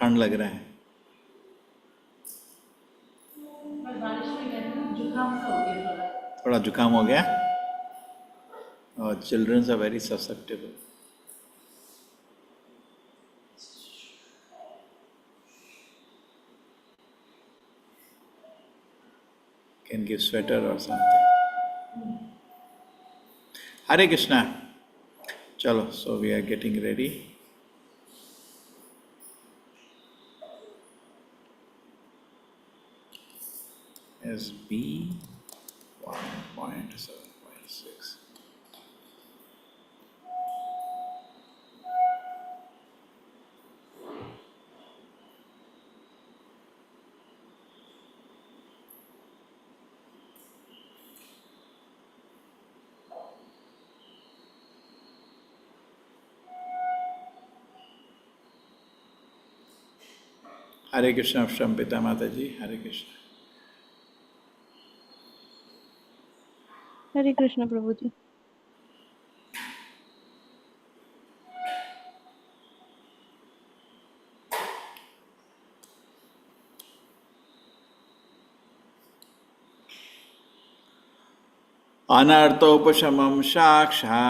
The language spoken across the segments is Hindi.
ठंड लग रहा है। बारिश में गए थे ना, जुकाम सा हो गया थोड़ा। थोड़ा जुकाम हो गया और childrens are very susceptible. Can give sweater or something. Hare Krishna. Chalo, so we are getting ready. SB 1.7.6. Hare Krishna, Shampita Mataji. Hare Krishna. Hare Krishna प्रभु जी। Anartopashamam Shaksha.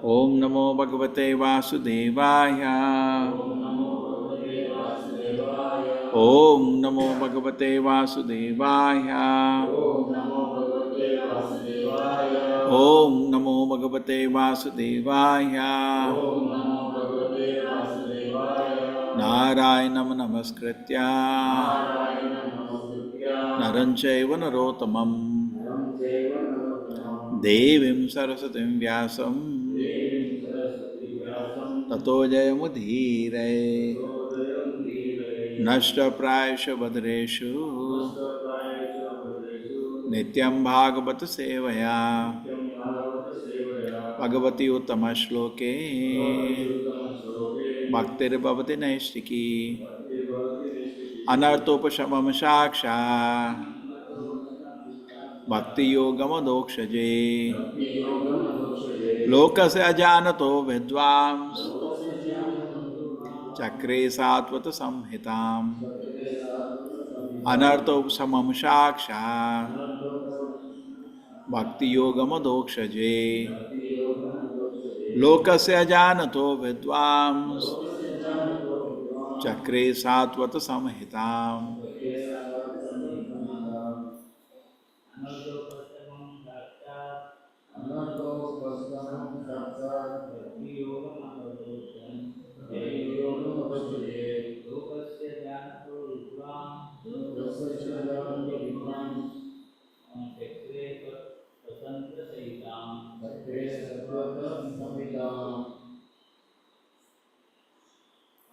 Om Namo Bhagavate Vasudevaya. Om Namo Bhagavate Vasudevaya. Om Namo Bhagavate Vasudevaya. Narayanam Namaskritya. Naranchaiva Narottamam. Devim Sarasatim Vyasam. Tato Jayamudhire. Nashta Prayasha Badreshu. Nityam Bhagavata Sevaya. Bhagavati Uttama Shloke. Bhaktir Bhavati Naistiki. Anartopashamam Shaksha. Bhakti Yogam Adokshaje. Lokasya Ajanato Vidvams. Chakre Satvata Samhitam. Anartopashamam Shaksha. Bhakti Yogam Adokshaje. Lokasya Ajanato Vidvams. Chakre Satvata Samhitam.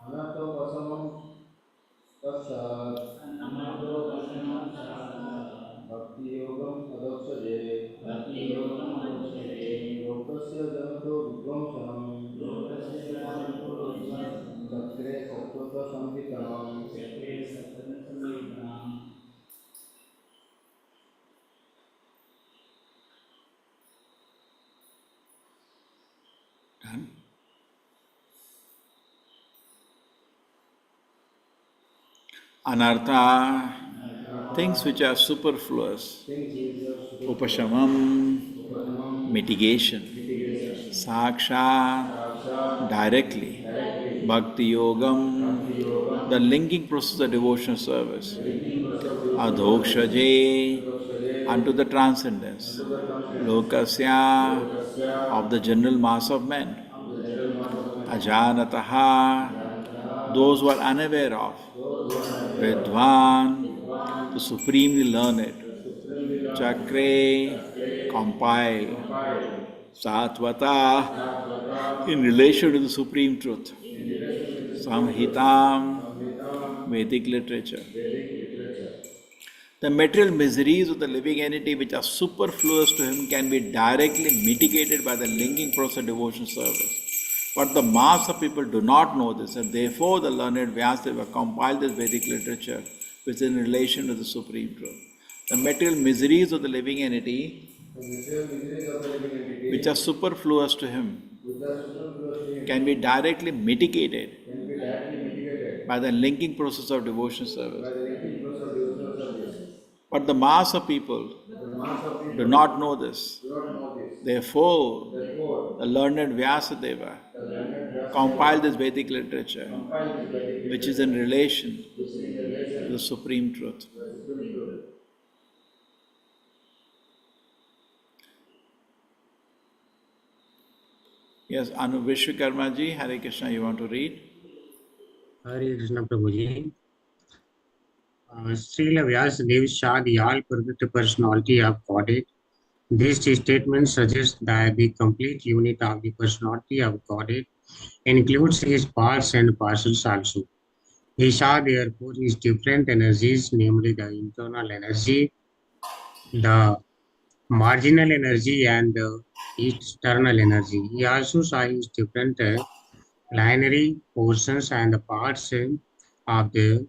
Anatopasamam tassat bhakti yogam adoksaje lokasya janato vidvamsanam chakre satvata samhitanam. Done. Anartha, things which are superfluous. Upashamam, mitigation. Saksha, directly. Bhakti Yogam, the linking process of devotional service. Adhokshaje, unto the transcendence. Lokasya, of the general mass of men. Ajanataha, those who are unaware of. Vidwan, the supremely learned. Chakre, compile. Satvata, in relation to the supreme truth. Samhitam, Vedic literature. The material miseries of the living entity which are superfluous to him can be directly mitigated by the linking process of devotion service. But the mass of people do not know this, and therefore the learned Vyasadeva compiled this Vedic literature which is in relation to the supreme truth. The material miseries of the living entity which are superfluous to him with the superfluous stream can be directly mitigated can be directly mitigated by the linking process of devotional service. by the linking process of devotional service. But the mass of people The mass of people do not know this. do not know this. Therefore, Therefore, the learned Vyasadeva the learned Vyasa compiled this Vedic literature, compiled this Vedic which is in relation which is in relation to the supreme truth. to the supreme truth. Yes, Anu Vishwakarma ji, Hare Krishna, you want to read? Hare Krishna Prabhuji. Srila Vyasadeva saw the all-perfect personality of Godhead. This statement suggests that the complete unit of the personality of Godhead includes his parts and parcels also. He saw therefore his different energies, namely the internal energy, the marginal energy, and the external energy. He also saw his different plenary portions and the parts of the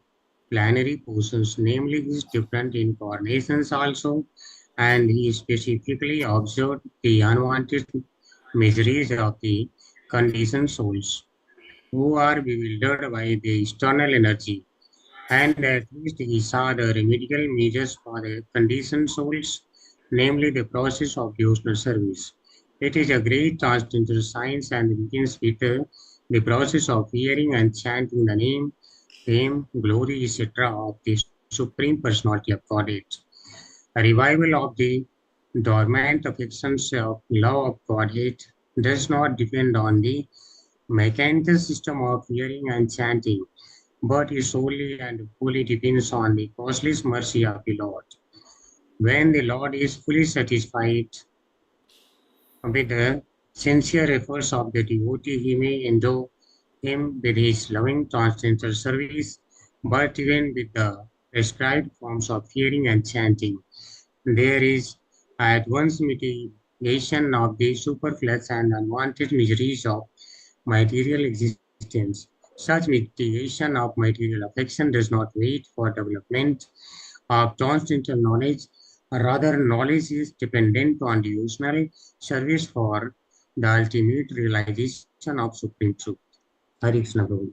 plenary portions, namely his different incarnations also, and he specifically observed the unwanted miseries of the conditioned souls who are bewildered by the external energy, and at least he saw the remedial measures for the conditioned souls, namely the process of devotional service. It is a great transcendental science and begins with the process of hearing and chanting the name, fame, glory, etc. of the Supreme Personality of Godhead. A revival of the dormant affections of love of Godhead does not depend on the mechanical system of hearing and chanting, but it solely and fully depends on the causeless mercy of the Lord. When the Lord is fully satisfied with the sincere efforts of the devotee, he may endow him with his loving transcendental service, but even with the prescribed forms of hearing and chanting, there is at once mitigation of the superfluous and unwanted miseries of material existence. Such mitigation of material affection does not wait for development of transcendental knowledge. Rather, knowledge is dependent on devotional service for the ultimate realization of supreme truth. Hare Krishna Prabhu.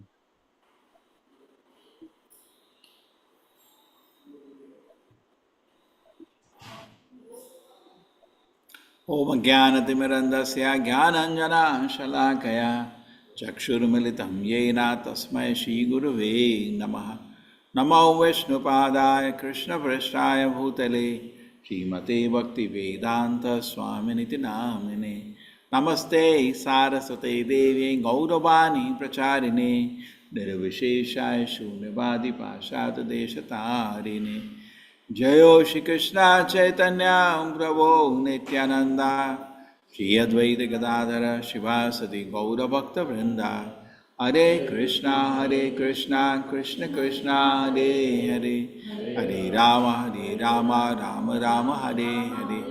Om Jnanatimirandasya Jnananjana Shalakaya Chakshurmilitam Yena Tasmai Shri Gurave Namaha Namo Vishnupadaya Krishna Prasthaya Bhutale Srimate Bhakti Vedanta Swaminiti Namine Namaste Saraswate Devi Gauravani Pracharine Nirvisheshaya Shunyavadi Pashad Deshatarine Jayo Shri Krishna Chaitanya Prabhu Nityananda Shri Advaita Gadadhara Shivasati Gaura Bhakta Vrinda Hare Krishna Krishna Krishna Hare Hare Hare Rama Rama Rama Hare Hare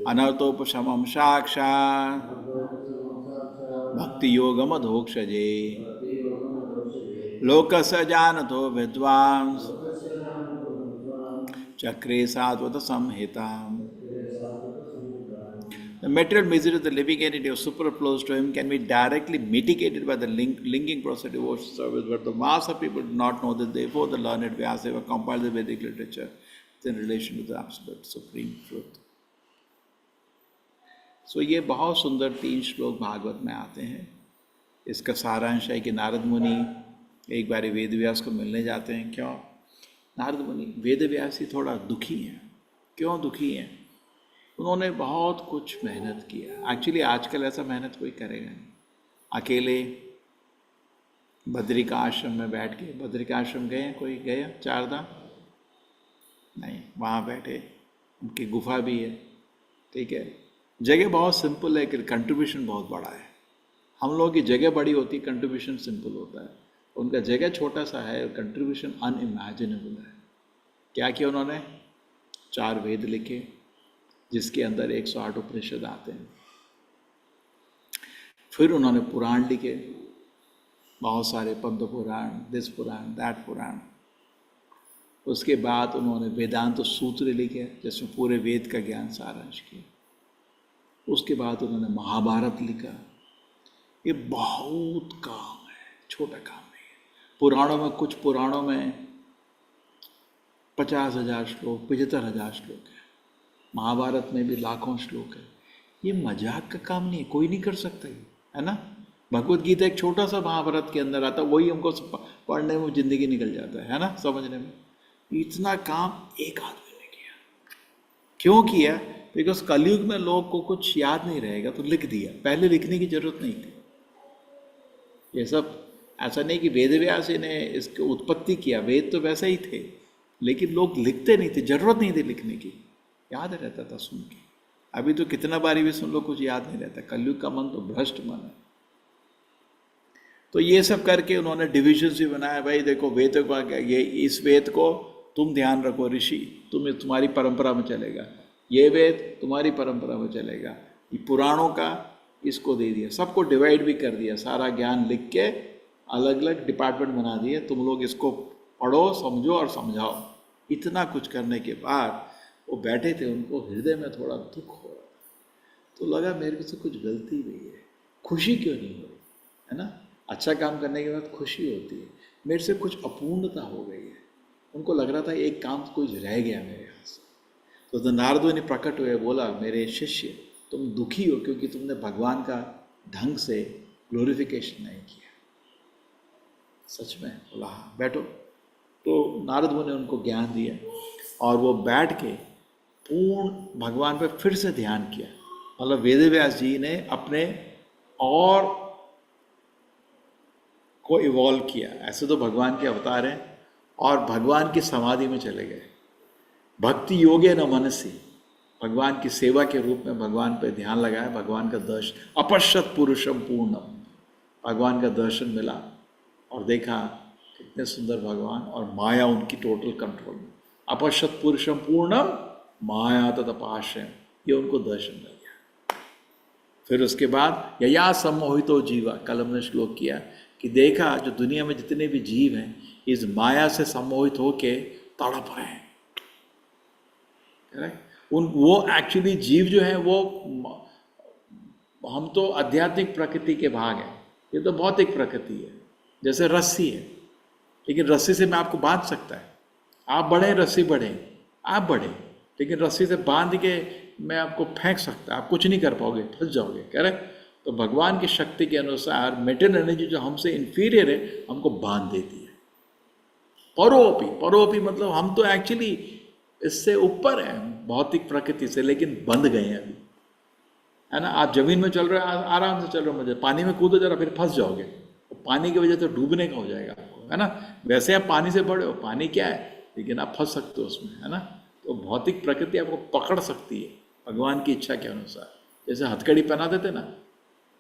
Anartopashamam Shaksha Bhakti Yoga Madhokshaje Lokasajanato Vidvans Chakre Sadvata Samhitam. The material misery of the living entity of superfluous to him can be directly mitigated by the linking process of devotional service, but the mass of people do not know that. Therefore, the learned Vyaseva compiled the Vedic literature in relation to the absolute supreme truth. So ये बहुत सुंदर 3 श्लोक भागवत में आते हैं. इसका सारांश है कि नारद मुनि एक बार वेद व्यास को मिलने जाते हैं. क्यों? नारद मुनि वेद व्यास ही थोड़ा दुखी हैं. क्यों दुखी हैं? उन्होंने बहुत कुछ मेहनत किया. एक्चुअली आजकल ऐसा मेहनत कोई करेगा नहीं. अकेले बद्रिका आश्रम में बैठ के, बद्रिका आश्रम गए? कोई गया? 4 धाम नहीं, वहाँ बैठे. उनकी गुफा भी है, ठीक है. जगह बहुत सिंपल है, लेकिन कंट्रीब्यूशन बहुत बड़ा है. हम लोगों की जगह बड़ी होती, कंट्रीब्यूशन सिंपल होता है. उनका जगह छोटा सा है और कंट्रीब्यूशन अनइमेजिनेबल है. क्या किया उन्होंने? 4 वेद लिखे, जिसके अंदर 108 उपनिषद आते हैं. फिर उन्होंने पुराण लिखे, बहुत सारे Padma Purana, this Purana, that पुराण. उसके बाद उन्होंने वेदांत सूत्र लिखे, जिसमें पूरे वेद का ज्ञान सारांश किया. उसके बाद उन्होंने महाभारत लिखा. ये बहुत काम है, छोटा काम नहीं है। पुराणों में, कुछ पुराणों में 50,000 श्लोक, 75,000 श्लोक है। महाभारत में भी लाखों श्लोक है। ये मजाक का काम नहीं है, कोई नहीं कर सकता ये, है ना। भगवत गीता एक छोटा सा महाभारत के अंदर आता, वही हमको पढ़ने में जिंदगी निकल जाता है ना, समझने में। इतना काम एक आदमी ने किया। क्यों किया? बिकॉज कलयुग में लोग को कुछ याद नहीं रहेगा तो लिख दिया। पहले लिखने की जरूरत नहीं थी। ये सब ऐसा नहीं कि वेद व्यास ने इसकी उत्पत्ति किया, वेद तो वैसे ही थे, लेकिन लोग लिखते नहीं थे, जरूरत नहीं थी लिखने की, याद रहता था सुन के। अभी तो कितना बारी भी सुन लो कुछ याद नहीं रहता। कलयुग का मन तो भ्रष्ट मन है। तो ये सब करके उन्होंने डिविजन भी बनाया। भाई देखो, वेद को, ये इस वेद को तुम ध्यान रखो ऋषि, तुम्हारी परंपरा में चलेगा। ये वेद तुम्हारी परंपरा में चलेगा। ये पुराणों का इसको दे दिया, सबको डिवाइड भी कर दिया। सारा ज्ञान लिख के अलग अलग डिपार्टमेंट बना दिए, तुम लोग इसको पढ़ो, समझो और समझाओ। इतना कुछ करने के बाद वो बैठे थे, उनको हृदय में थोड़ा दुख हो रहा था। तो लगा मेरे से कुछ गलती हुई है, खुशी क्यों नहीं हो रही, है ना। अच्छा काम करने के बाद खुशी होती है, मेरे से कुछ अपूर्णता हो गई है। उनको लग रहा था एक काम कुछ रह गया मेरे यहाँ से। तो नारद ने प्रकट हुए, बोला मेरे शिष्य तुम दुखी हो क्योंकि तुमने भगवान का ढंग से ग्लोरिफिकेशन नहीं किया। सच में? बोला हाँ, बैठो। तो नारद ने उनको ज्ञान दिया और वो बैठ के पूर्ण भगवान पे फिर से ध्यान किया। मतलब वेद व्यास जी ने अपने और को इवॉल्व किया। ऐसे तो भगवान के अवतार हैं और भगवान की समाधि में चले गए। भक्ति योगे न मनसी, भगवान की सेवा के रूप में भगवान पे ध्यान लगाया। भगवान का दर्शन, अपश्यत पुरुषम पूर्णम, भगवान का दर्शन मिला और देखा कितने सुंदर भगवान, और माया उनकी टोटल कंट्रोल में। अपश्यत पुरुषम पूर्णम माया तदपाश्रम, ये उनको दर्शन मिल गया। फिर उसके बाद यया सम्मोहितो जीवा, कल हमने श्लोक किया कि देखा जो दुनिया में जितने भी जीव हैं इस माया से सम्मोहित होके तड़प रहे हैं। वो एक्चुअली जीव जो है वो, हम तो आध्यात्मिक प्रकृति के भाग हैं, ये तो भौतिक प्रकृति है। जैसे रस्सी है, लेकिन रस्सी से मैं आपको बांध सकता है, आप बढ़े रस्सी बढ़े, आप बढ़े, लेकिन रस्सी से बांध के मैं आपको फेंक सकता, आप कुछ नहीं कर पाओगे, फंस जाओगे। कह रहे तो भगवान की शक्ति के अनुसार मेटल एनर्जी जो हमसे इंफीरियर है हमको बांध देती है। परोपी, परोपी मतलब हम तो एक्चुअली इससे ऊपर हैं भौतिक प्रकृति से, लेकिन बंध गए हैं अभी, है ना। आप जमीन में चल रहे हो, आराम से चल रहे हो, मजे, पानी में कूदो जरा, फिर फंस जाओगे, पानी की वजह से डूबने का हो जाएगा आपको, है ना। वैसे आप पानी से बड़े हो, पानी क्या है, लेकिन आप फंस सकते हो उसमें, है ना। तो भौतिक प्रकृति आपको पकड़ सकती है भगवान की इच्छा के अनुसार। जैसे हथकड़ी पहना देते ना,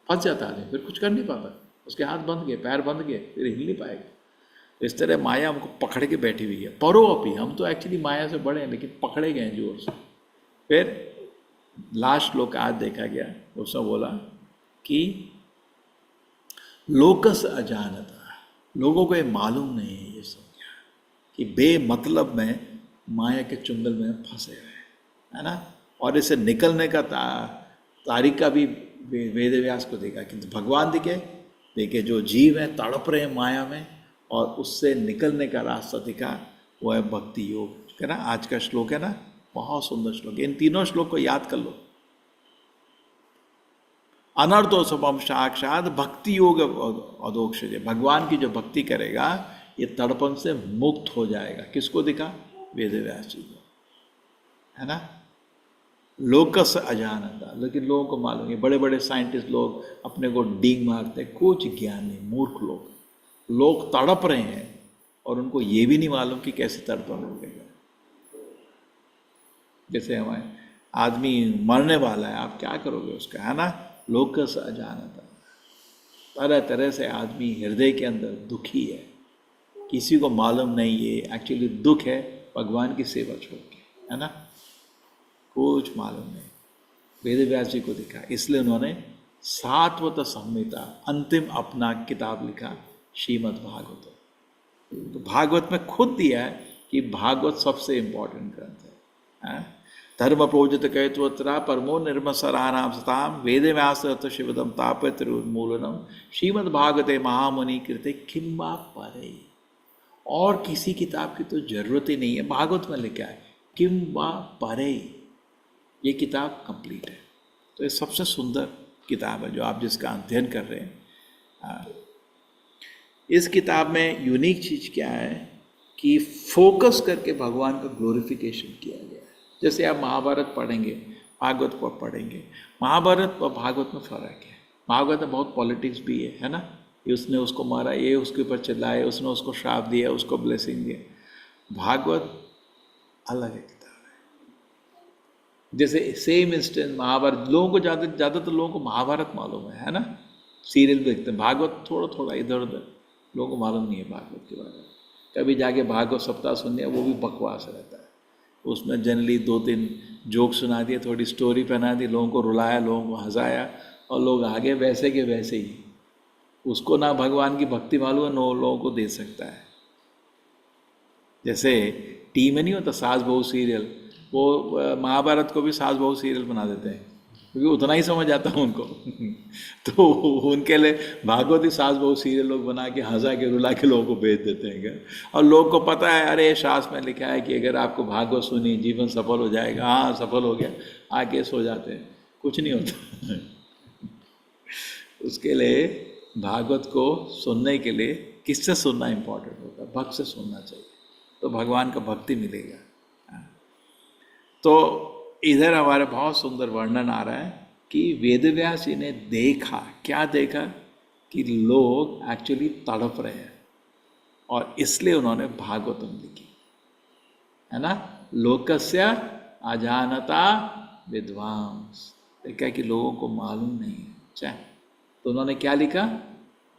फंस जाता है, फिर कुछ कर नहीं पाता, उसके हाथ बंध गए, पैर बंध गए, फिर हिल नहीं पाएगा। इस तरह माया हमको पकड़ के बैठी हुई है। परो अपी, हम तो एक्चुअली माया से बड़े हैं, लेकिन पकड़े गए हैं जोर से। फिर लास्ट श्लोक आज देखा गया, उसने बोला कि लोकस अजानता, लोगों को ये मालूम नहीं है ये सब क्या, कि बेमतलब में माया के चुंगल में फंसे हुए, है ना। और इसे निकलने का तारीका भी वेद व्यास को देखा, किंतु भगवान देखे जो जीव है तड़प रहे हैं माया में, और उससे निकलने का रास्ता दिखा, वो है भक्ति योग, है ना। आज का श्लोक है ना, बहुत सुंदर श्लोक है। इन तीनों श्लोक को याद कर लो। अनर्थोत्सवम साक्षात भक्ति योग अधोक्षज, भगवान की जो भक्ति करेगा ये तड़पन से मुक्त हो जाएगा। किसको दिखा? वेद व्यास जी को, है ना। लोकस अजानता, लेकिन लोगों को मालूम, ये बड़े बड़े साइंटिस्ट लोग अपने को डींग मारते, कुछ ज्ञान नहीं, मूर्ख लोग तड़प रहे हैं और उनको ये भी नहीं मालूम कि कैसे तड़पन होगा। जैसे हमारे आदमी मरने वाला है, आप क्या करोगे उसका, है ना। लोकस अजानता, तरह तरह से आदमी हृदय के अंदर दुखी है, किसी को मालूम नहीं ये एक्चुअली दुख है भगवान की सेवा छोड़ के, है ना। कुछ मालूम नहीं। वेद व्यास जी को दिखा, इसलिए उन्होंने सात्वत संहिता अंतिम अपना किताब लिखा, श्रीमद् भागवत। तो भागवत में खुद दिया है कि भागवत सबसे इम्पोर्टेंट ग्रंथ है। धर्म प्रोजित कैत्वत्रा परमो निर्मसराणाम सताम वेदे व्यास शिवदम तापत्रुन्मूलनम श्रीमद्भागवते महामुनि कृते किम्बा परे। और किसी किताब की तो जरूरत ही नहीं है, भागवत में लिखा है किम्बा परे, ये किताब कंप्लीट है। तो ये सबसे सुंदर किताब है जो आप जिसका अध्ययन कर रहे हैं। इस किताब में यूनिक चीज़ क्या है कि फोकस करके भगवान का ग्लोरिफिकेशन किया गया है। जैसे आप महाभारत पढ़ेंगे, भागवत को पढ़ेंगे, महाभारत और भागवत में फ़र्क है। भागवत में बहुत पॉलिटिक्स भी है ना, ये उसने उसको मारा, ये उसके ऊपर चिल्लाए, उसने उसको श्राप दिया, उसको ब्लेसिंग दिया। भागवत अलग है किताब है। जैसे सेम इंस्टेंस महाभारत, लोगों को ज़्यादातर लोगों को महाभारत मालूम है ना, सीरियल देखते हैं। भागवत थोड़ा थोड़ा इधर उधर लोगों को मालूम नहीं है भागवत के बारे में। कभी जाके भागवत सप्ताह सुनने, वो भी बकवास रहता है। उसमें जनरली 2-3 जोक सुना दिए, थोड़ी स्टोरी पहना दी, लोगों को रुलाया, लोगों को हंसाया, और लोग आगे वैसे के वैसे ही। उसको ना भगवान की भक्ति मालूम है, नो लोगों को दे सकता है। जैसे टी में नहीं होता सास बहू सीरियल, वो महाभारत को भी सास बहू सीरियल बना देते हैं क्योंकि उतना ही समझ आता है उनको। तो उनके लिए भागवत ही सास बहू सीरियल लोग बना के हंसा के रुला के लोगों को भेज देते हैं घर। और लोग को पता है, अरे शास्त्र में लिखा है कि अगर आपको भागवत सुनी जीवन सफल हो जाएगा। हाँ सफल हो गया, आके सो जाते हैं, कुछ नहीं होता। उसके लिए भागवत को सुनने के लिए किससे सुनना इम्पोर्टेंट होता है, भक्त से सुनना चाहिए, तो भगवान का भक्ति मिलेगा। तो इधर हमारे बहुत सुंदर वर्णन आ रहा है कि वेदव्यास जी ने देखा, क्या देखा कि लोग एक्चुअली तड़प रहे हैं और इसलिए उन्होंने भागवतम लिखी, है ना। लोकस्य अजानता विद्वांस, देखा कि लोगों को मालूम नहीं है चाहे, तो उन्होंने क्या लिखा,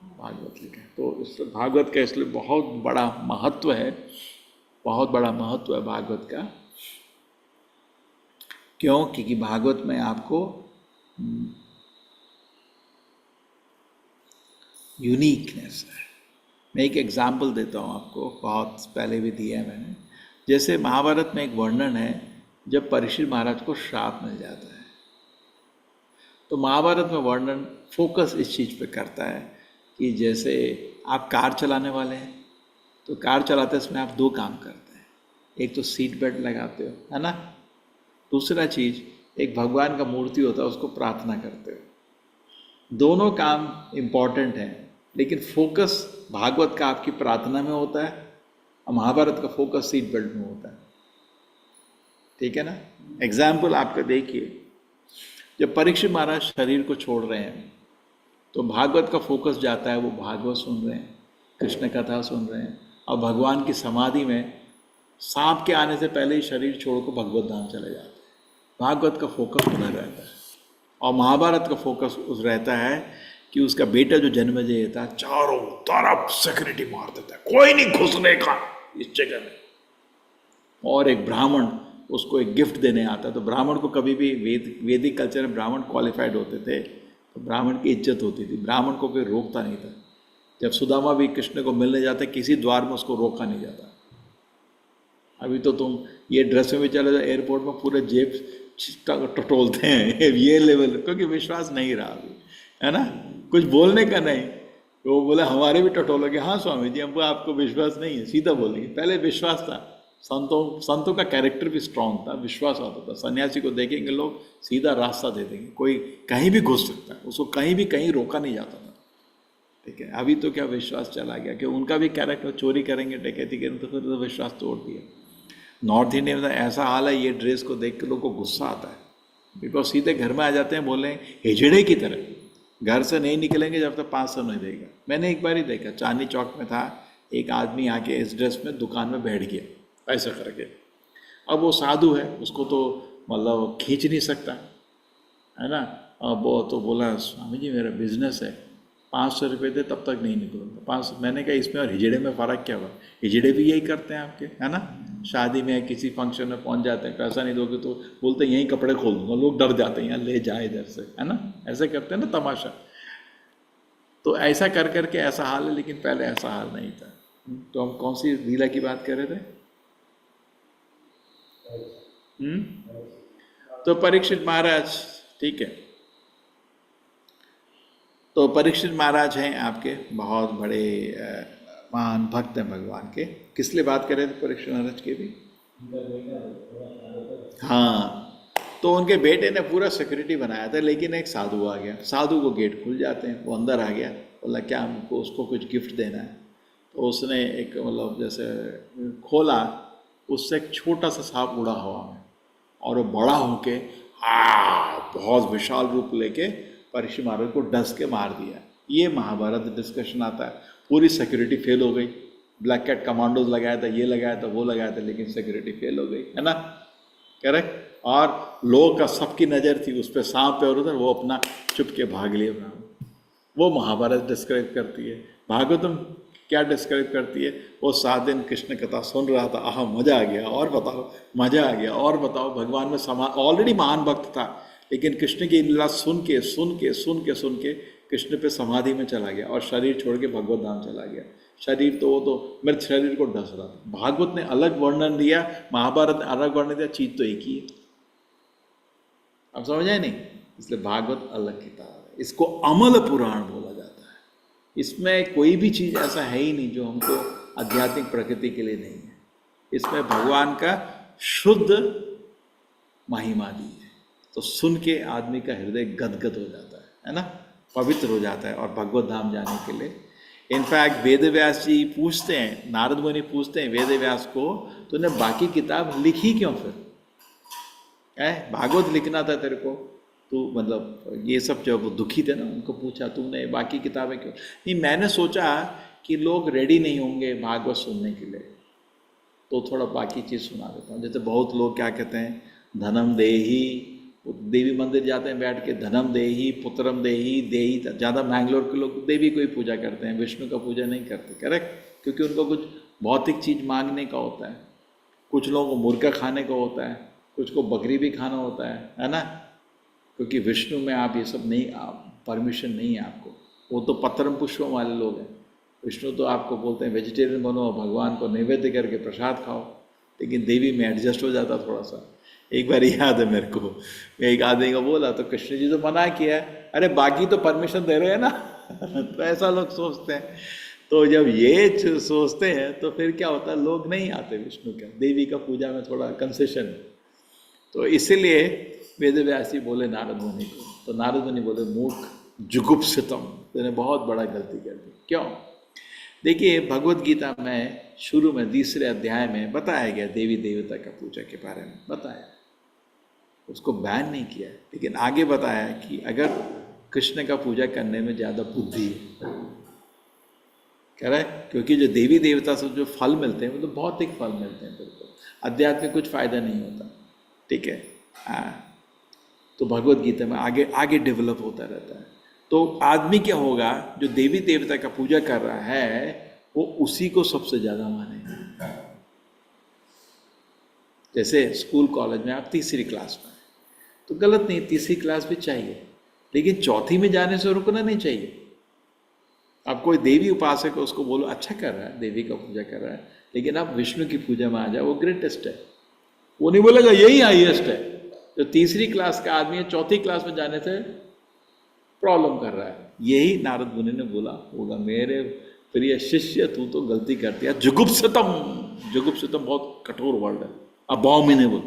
भागवत लिखा। तो इस भागवत का इसलिए बहुत बड़ा महत्व है, बहुत बड़ा महत्व है भागवत का। क्यों? क्योंकि भागवत में आपको यूनिकनेस है। मैं एक एग्जाम्पल देता हूँ आपको, बहुत पहले भी दिया है मैंने। जैसे महाभारत में एक वर्णन है जब परीक्षित महाराज को श्राप मिल जाता है, तो महाभारत में वर्णन फोकस इस चीज़ पे करता है कि जैसे आप कार चलाने वाले हैं, तो कार चलाते समय आप 2 काम करते हैं। एक तो सीट बेल्ट लगाते हो, है ना। दूसरा चीज़, एक भगवान का मूर्ति होता है, उसको प्रार्थना करते हो। दोनों काम इम्पॉर्टेंट हैं, लेकिन फोकस भागवत का आपकी प्रार्थना में होता है और महाभारत का फोकस सीट बेल्ट में होता है। ठीक है ना। एग्जाम्पल आपका देखिए, जब परीक्षित महाराज शरीर को छोड़ रहे हैं तो भागवत का फोकस जाता है, वो भागवत सुन रहे हैं, कृष्ण कथा सुन रहे हैं, और भगवान की समाधि में सांप के आने से पहले ही शरीर छोड़ को भगवत धाम चले जाते हैं। भागवत का फोकस उधर रहता है। और महाभारत का फोकस उस रहता है कि उसका बेटा जो जन्मेजय था, चारों तरफ सिक्योरिटी मार देता है, कोई नहीं घुसने का इस जगह में। और एक ब्राह्मण उसको एक गिफ्ट देने आता है, तो ब्राह्मण को कभी भी वैदिक कल्चर में ब्राह्मण क्वालिफाइड होते थे, तो ब्राह्मण की इज्जत होती थी, ब्राह्मण को कोई रोकता नहीं था। जब सुदामा भी कृष्ण को मिलने जाते, किसी द्वार में उसको रोका नहीं जाता। अभी तो तुम ये ड्रेस में भी चले जाओ एयरपोर्ट में, पूरे जेब टटोलते हैं ये लेवल, क्योंकि विश्वास नहीं रहा अभी, है ना। कुछ बोलने का नहीं, वो बोले हमारे भी टटोलोगे, हाँ स्वामी जी हमको आपको विश्वास नहीं है, सीधा बोलेंगे। पहले विश्वास था, संतों का कैरेक्टर भी स्ट्रांग था, विश्वास आता था। सन्यासी को देखेंगे लोग सीधा रास्ता दे देंगे, कोई कहीं भी घुस सकता है, उसको कहीं भी कहीं रोका नहीं जाता था। ठीक है, अभी तो क्या विश्वास चला गया कि उनका भी कैरेक्टर, चोरी करेंगे डकैती करेंगे तो फिर तो विश्वास तोड़ दिया। नॉर्थ इंडिया में ऐसा हाल है, ये ड्रेस को देख के लोगों को गुस्सा आता है, बिकॉज सीधे घर में आ जाते हैं, बोले हिजड़े की तरह घर से नहीं निकलेंगे जब तक 500 नहीं देगा। मैंने एक बार ही देखा, चांदनी चौक में था, एक आदमी आके इस ड्रेस में दुकान में बैठ गया ऐसा करके। अब वो साधु है, उसको तो मतलब खींच नहीं सकता, है ना। अब वो तो बोला स्वामी जी मेरा बिजनेस है, 500 रुपये दे तब तक नहीं निकलूँगा। 500, मैंने कहा इसमें और हिजड़े में फ़र्क क्या हुआ, हिजड़े भी यही करते हैं आपके, है ना। शादी में किसी फंक्शन में पहुंच जाते हैं, पैसा नहीं दोगे तो बोलते हैं यहीं कपड़े खोल दूंगा, लोग डर जाते हैं, यहाँ ले जाए इधर से, है ना। ऐसे करते हैं ना तमाशा। तो ऐसा कर करके ऐसा हाल है, लेकिन पहले ऐसा हाल नहीं था। तो हम कौन सी लीला की बात कर रहे थे? तो परीक्षित महाराज, ठीक है, तो परीक्षित महाराज हैं आपके बहुत बड़े महान भक्त हैं भगवान के। किस लिए बात कर रहे थे परीक्षित महाराज की भी? हाँ, तो उनके बेटे ने पूरा सिक्योरिटी बनाया था, लेकिन एक साधु आ गया। साधु को गेट खुल जाते हैं, वो अंदर आ गया, बोला क्या हमको उसको कुछ गिफ्ट देना है। तो उसने एक मतलब जैसे खोला, उससे एक छोटा सा सांप उड़ा हवा में, और वो बड़ा होके बहुत विशाल रूप लेके परीक्षित महाराज को डस के मार दिया। ये महाभारत डिस्कशन आता है। पूरी सिक्योरिटी फेल हो गई, ब्लैक कैट कमांडोज लगाया था, ये लगाया था, वो लगाया था, लेकिन सिक्योरिटी फेल हो गई, है ना, करेक्ट। और लोग का सबकी नज़र थी उस पर, सांप पे, और उधर वो अपना चुप के भाग लिए। वो महाभारत डिस्क्राइब करती है। भागवतम क्या डिस्क्राइब करती है? वो 7 दिन कृष्ण कथा सुन रहा था, आह मज़ा आ गया, और बताओ, मज़ा आ गया, और बताओ। भगवान में ऑलरेडी महान भक्त था, लेकिन कृष्ण की लीला सुन के कृष्ण पे समाधि में चला गया, और शरीर छोड़ के भगवत धाम चला गया। शरीर तो वो तो मृत शरीर को ढस रहा था। भागवत ने अलग वर्णन दिया, महाभारत ने अलग वर्णन दिया, चीज तो एक ही है। आप समझ आए नहीं? इसलिए भागवत अलग किताब है। इसको अमल पुराण बोला जाता है। इसमें कोई भी चीज़ ऐसा है ही नहीं जो हमको आध्यात्मिक प्रकृति के लिए नहीं है। इसमें भगवान का शुद्ध महिमा दी है, तो सुन के आदमी का हृदय गदगद हो जाता है ना, पवित्र हो जाता है, और भगवत धाम जाने के लिए। इनफैक्ट वेद व्यास जी पूछते हैं, नारद मुनि पूछते हैं वेद व्यास को, तूने बाकी किताब लिखी क्यों फिर? भागवत लिखना था तेरे को, तू मतलब ये सब जब दुखी थे ना, उनको पूछा तूने बाकी किताबें क्यों? नहीं, मैंने सोचा कि लोग रेडी नहीं होंगे भागवत सुनने के लिए, तो थोड़ा बाकी चीज़ सुना देता हूँ। जैसे बहुत लोग क्या कहते हैं, धनम देही, देवी मंदिर जाते हैं बैठ के, धनम देही पुत्रम देही देही। ज़्यादा मैंगलोर के लोग देवी को ही पूजा करते हैं, विष्णु का पूजा नहीं करते, करेक्ट, क्योंकि उनको कुछ भौतिक चीज़ मांगने का होता है। कुछ लोगों को मुर्गा खाने का होता है, कुछ को बकरी भी खाना होता है ना, क्योंकि विष्णु में आप ये सब नहीं, आप परमिशन नहीं है आपको। वो तो पत्रम पुष्पों वाले लोग हैं। विष्णु तो आपको बोलते हैं वेजिटेरियन बनो, भगवान को नैवेद्य करके प्रसाद खाओ, लेकिन देवी में एडजस्ट हो जाता थोड़ा सा। एक बार याद है मेरे को, एक आदमी को बोला तो कृष्ण जी तो मना किया है, अरे बाकी तो परमिशन दे रहे हैं ना तो ऐसा लोग सोचते हैं। तो जब ये सोचते हैं तो फिर क्या होता है, लोग नहीं आते विष्णु का, देवी का पूजा में थोड़ा कंसेशन। तो इसीलिए वेद व्यास जी बोले नारद मुनि को, तो नारद मुनि बोले मूर्ख जुगुप्सितम, तूने बहुत बड़ा गलती कर दी। क्यों? देखिए भगवत गीता में शुरू में 3रे अध्याय में बताया गया देवी देवता का पूजा के बारे में बताया, उसको बैन नहीं किया, लेकिन आगे बताया कि अगर कृष्ण का पूजा करने में ज़्यादा बुद्धि है, कह रहा है, क्योंकि जो देवी देवता से जो फल मिलते हैं वो तो भौतिक फल मिलते हैं, बिल्कुल अध्यात्म में कुछ फ़ायदा नहीं होता, ठीक है। तो भगवत गीता में आगे आगे डेवलप होता रहता है। तो आदमी क्या होगा, जो देवी देवता का पूजा कर रहा है वो उसी को सबसे ज़्यादा मानेगा। जैसे स्कूल कॉलेज में आप 3री क्लास में, तो गलत नहीं, 3री क्लास भी चाहिए, लेकिन 4थी में जाने से रुकना नहीं चाहिए। आप कोई देवी उपासक है उसको बोलो अच्छा कर रहा है, देवी का पूजा कर रहा है, लेकिन आप विष्णु की पूजा में आ जाओ, वो ग्रेटेस्ट है। वो नहीं बोलेगा यही हाईएस्ट है। जो 3री क्लास का आदमी है 4थी क्लास में जाने से प्रॉब्लम कर रहा है। यही नारद मुनि ने बोला होगा, मेरे प्रिय शिष्य तू तो गलती करती है। जुगुप्सितम, जुगुप्सितम बहुत कठोर वर्ड है, अबॉमिनेबल,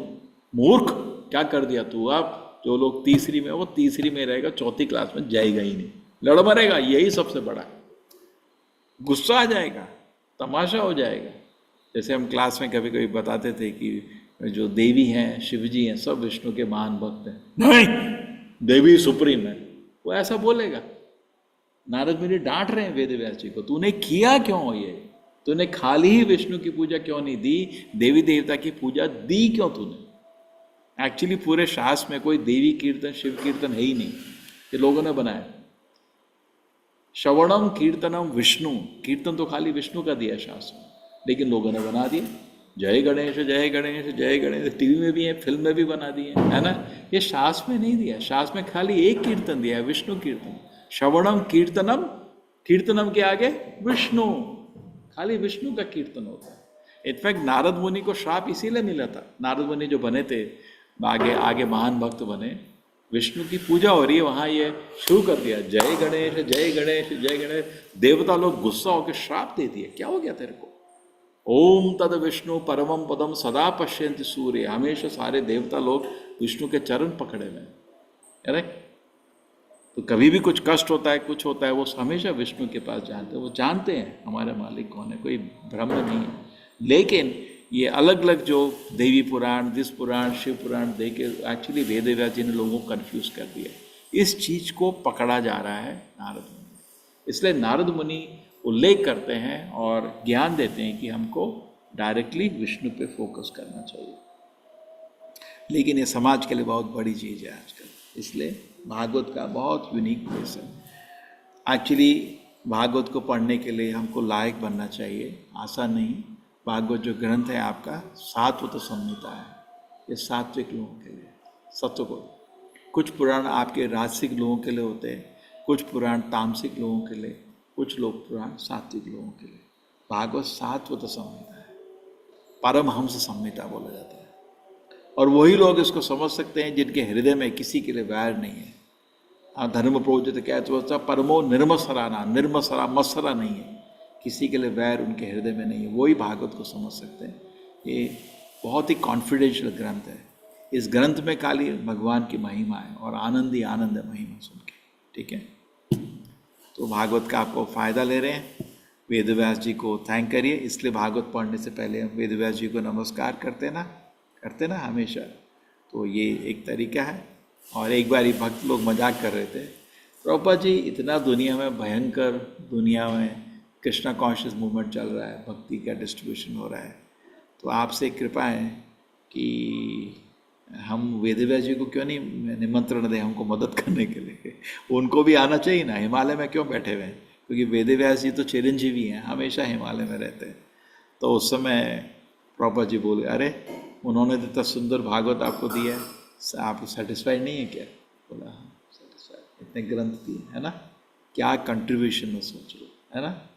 मूर्ख क्या कर दिया तू। आप जो लोग 3री में, वो 3री में रहेगा, 4थी क्लास में जाएगा ही नहीं, लड़ मरेगा, यही सबसे बड़ा है। गुस्सा आ जाएगा, तमाशा हो जाएगा। जैसे हम क्लास में कभी कभी बताते थे कि जो देवी हैं, शिव जी हैं, सब विष्णु के महान भक्त हैं, नहीं देवी सुप्रीम है, वो ऐसा बोलेगा। नारद मुनि डांट रहे हैं वेद व्यास जी को, तूने किया क्यों ये, तूने खाली ही विष्णु की पूजा क्यों नहीं दी, देवी देवता की पूजा दी क्यों तूने। एक्चुअली पूरे शास्त्र में कोई देवी कीर्तन शिव कीर्तन है ही नहीं, ये लोगों ने बनाया। श्रवणम कीर्तनम विष्णु, कीर्तन तो खाली विष्णु का दिया शास्त्र में, लेकिन लोगों ने बना दिया जय गणेश जय गणेश जय गणेश, टीवी में भी है, फिल्म में भी बना दिए, है ना। ये शास्त्र में नहीं दिया, शास्त्र में खाली एक कीर्तन दिया है, विष्णु कीर्तन। श्रवणम कीर्तनम, कीर्तनम के आगे विष्णु, खाली विष्णु का कीर्तन होता है। इनफैक्ट नारद मुनि को श्राप इसीलिए मिला था। नारद मुनि जो बने थे आगे आगे महान भक्त बने। विष्णु की पूजा हो रही है वहाँ, ये शुरू कर दिया जय गणेश जय गणेश जय गणेश। देवता लोग गुस्सा होकर श्राप दे दिए, क्या हो गया तेरे को? ओम तद विष्णु परमम पदम सदा पश्यन्ति सूर्य। हमेशा सारे देवता लोग विष्णु के चरण पकड़े हुए हैं, अरे तो कभी भी कुछ कष्ट होता है, कुछ होता है, वो हमेशा विष्णु के पास जानते हैं। वो जानते हैं हमारे मालिक कौन है, कोई भ्रम नहीं है। लेकिन ये अलग अलग जो देवी पुराण, दिस पुराण, शिव पुराण दे के एक्चुअली वेद व्यास जी ने लोगों को कन्फ्यूज कर दिया। इस चीज़ को पकड़ा जा रहा है नारद मुनि। इसलिए नारद मुनि उल्लेख करते हैं और ज्ञान देते हैं कि हमको डायरेक्टली विष्णु पे फोकस करना चाहिए। लेकिन ये समाज के लिए बहुत बड़ी चीज़ है आजकल, इसलिए भागवत का बहुत यूनिक प्लेस है। एक्चुअली भागवत को पढ़ने के लिए हमको लायक बनना चाहिए, आसान नहीं। भागवत जो ग्रंथ है आपका सात्वत संहिता है, ये सात्विक लोगों के लिए, सत्वगुण। कुछ पुराण आपके राजसिक लोगों के लिए होते हैं, कुछ पुराण तामसिक लोगों के लिए, कुछ लोग पुराण सात्विक लोगों के लिए। भागवत सात्वत संहिता है, परमहंस संहिता बोला जाता है। और वही लोग इसको समझ सकते हैं जिनके हृदय में किसी के लिए वैर नहीं है। धर्म प्रोजित क्या है तो परमो निर्मसराना, निर्मसरा मत्सरा नहीं है, किसी के लिए वैर उनके हृदय में नहीं है, वही भागवत को समझ सकते हैं। ये बहुत ही कॉन्फिडेंशियल ग्रंथ है। इस ग्रंथ में खाली भगवान की महिमा है और आनंद ही आनंद है महिमा सुन के, ठीक है। तो भागवत का आपको फ़ायदा ले रहे हैं, वेद व्यास जी को थैंक करिए। इसलिए भागवत पढ़ने से पहले हम वेद व्यास जी को नमस्कार करते ना हमेशा। तो ये एक तरीका है। और एक बार ही भक्त लोग मजाक कर रहे थे, प्रभुपाद जी इतना दुनिया में भयंकर, दुनिया में कृष्णा कॉन्शियस मूवमेंट चल रहा है, भक्ति का डिस्ट्रीब्यूशन हो रहा है, तो आपसे कृपा है कि हम वेद व्यास जी को क्यों नहीं निमंत्रण दें हमको मदद करने के लिए। उनको भी आना चाहिए ना, हिमालय में क्यों बैठे हुए हैं? क्योंकि वेद व्यास जी तो चिरंजीवी हैं, हमेशा हिमालय में रहते हैं। तो उस समय प्रभुपाद जी बोले, अरे उन्होंने तो इतना सुंदर भागवत आपको दिया है, आप सेटिस्फाइड नहीं है क्या? बोला हाँ सेटिस्फाइड, इतने ग्रंथ दिए है ना, क्या कंट्रीब्यूशन में सोच लो, है ना।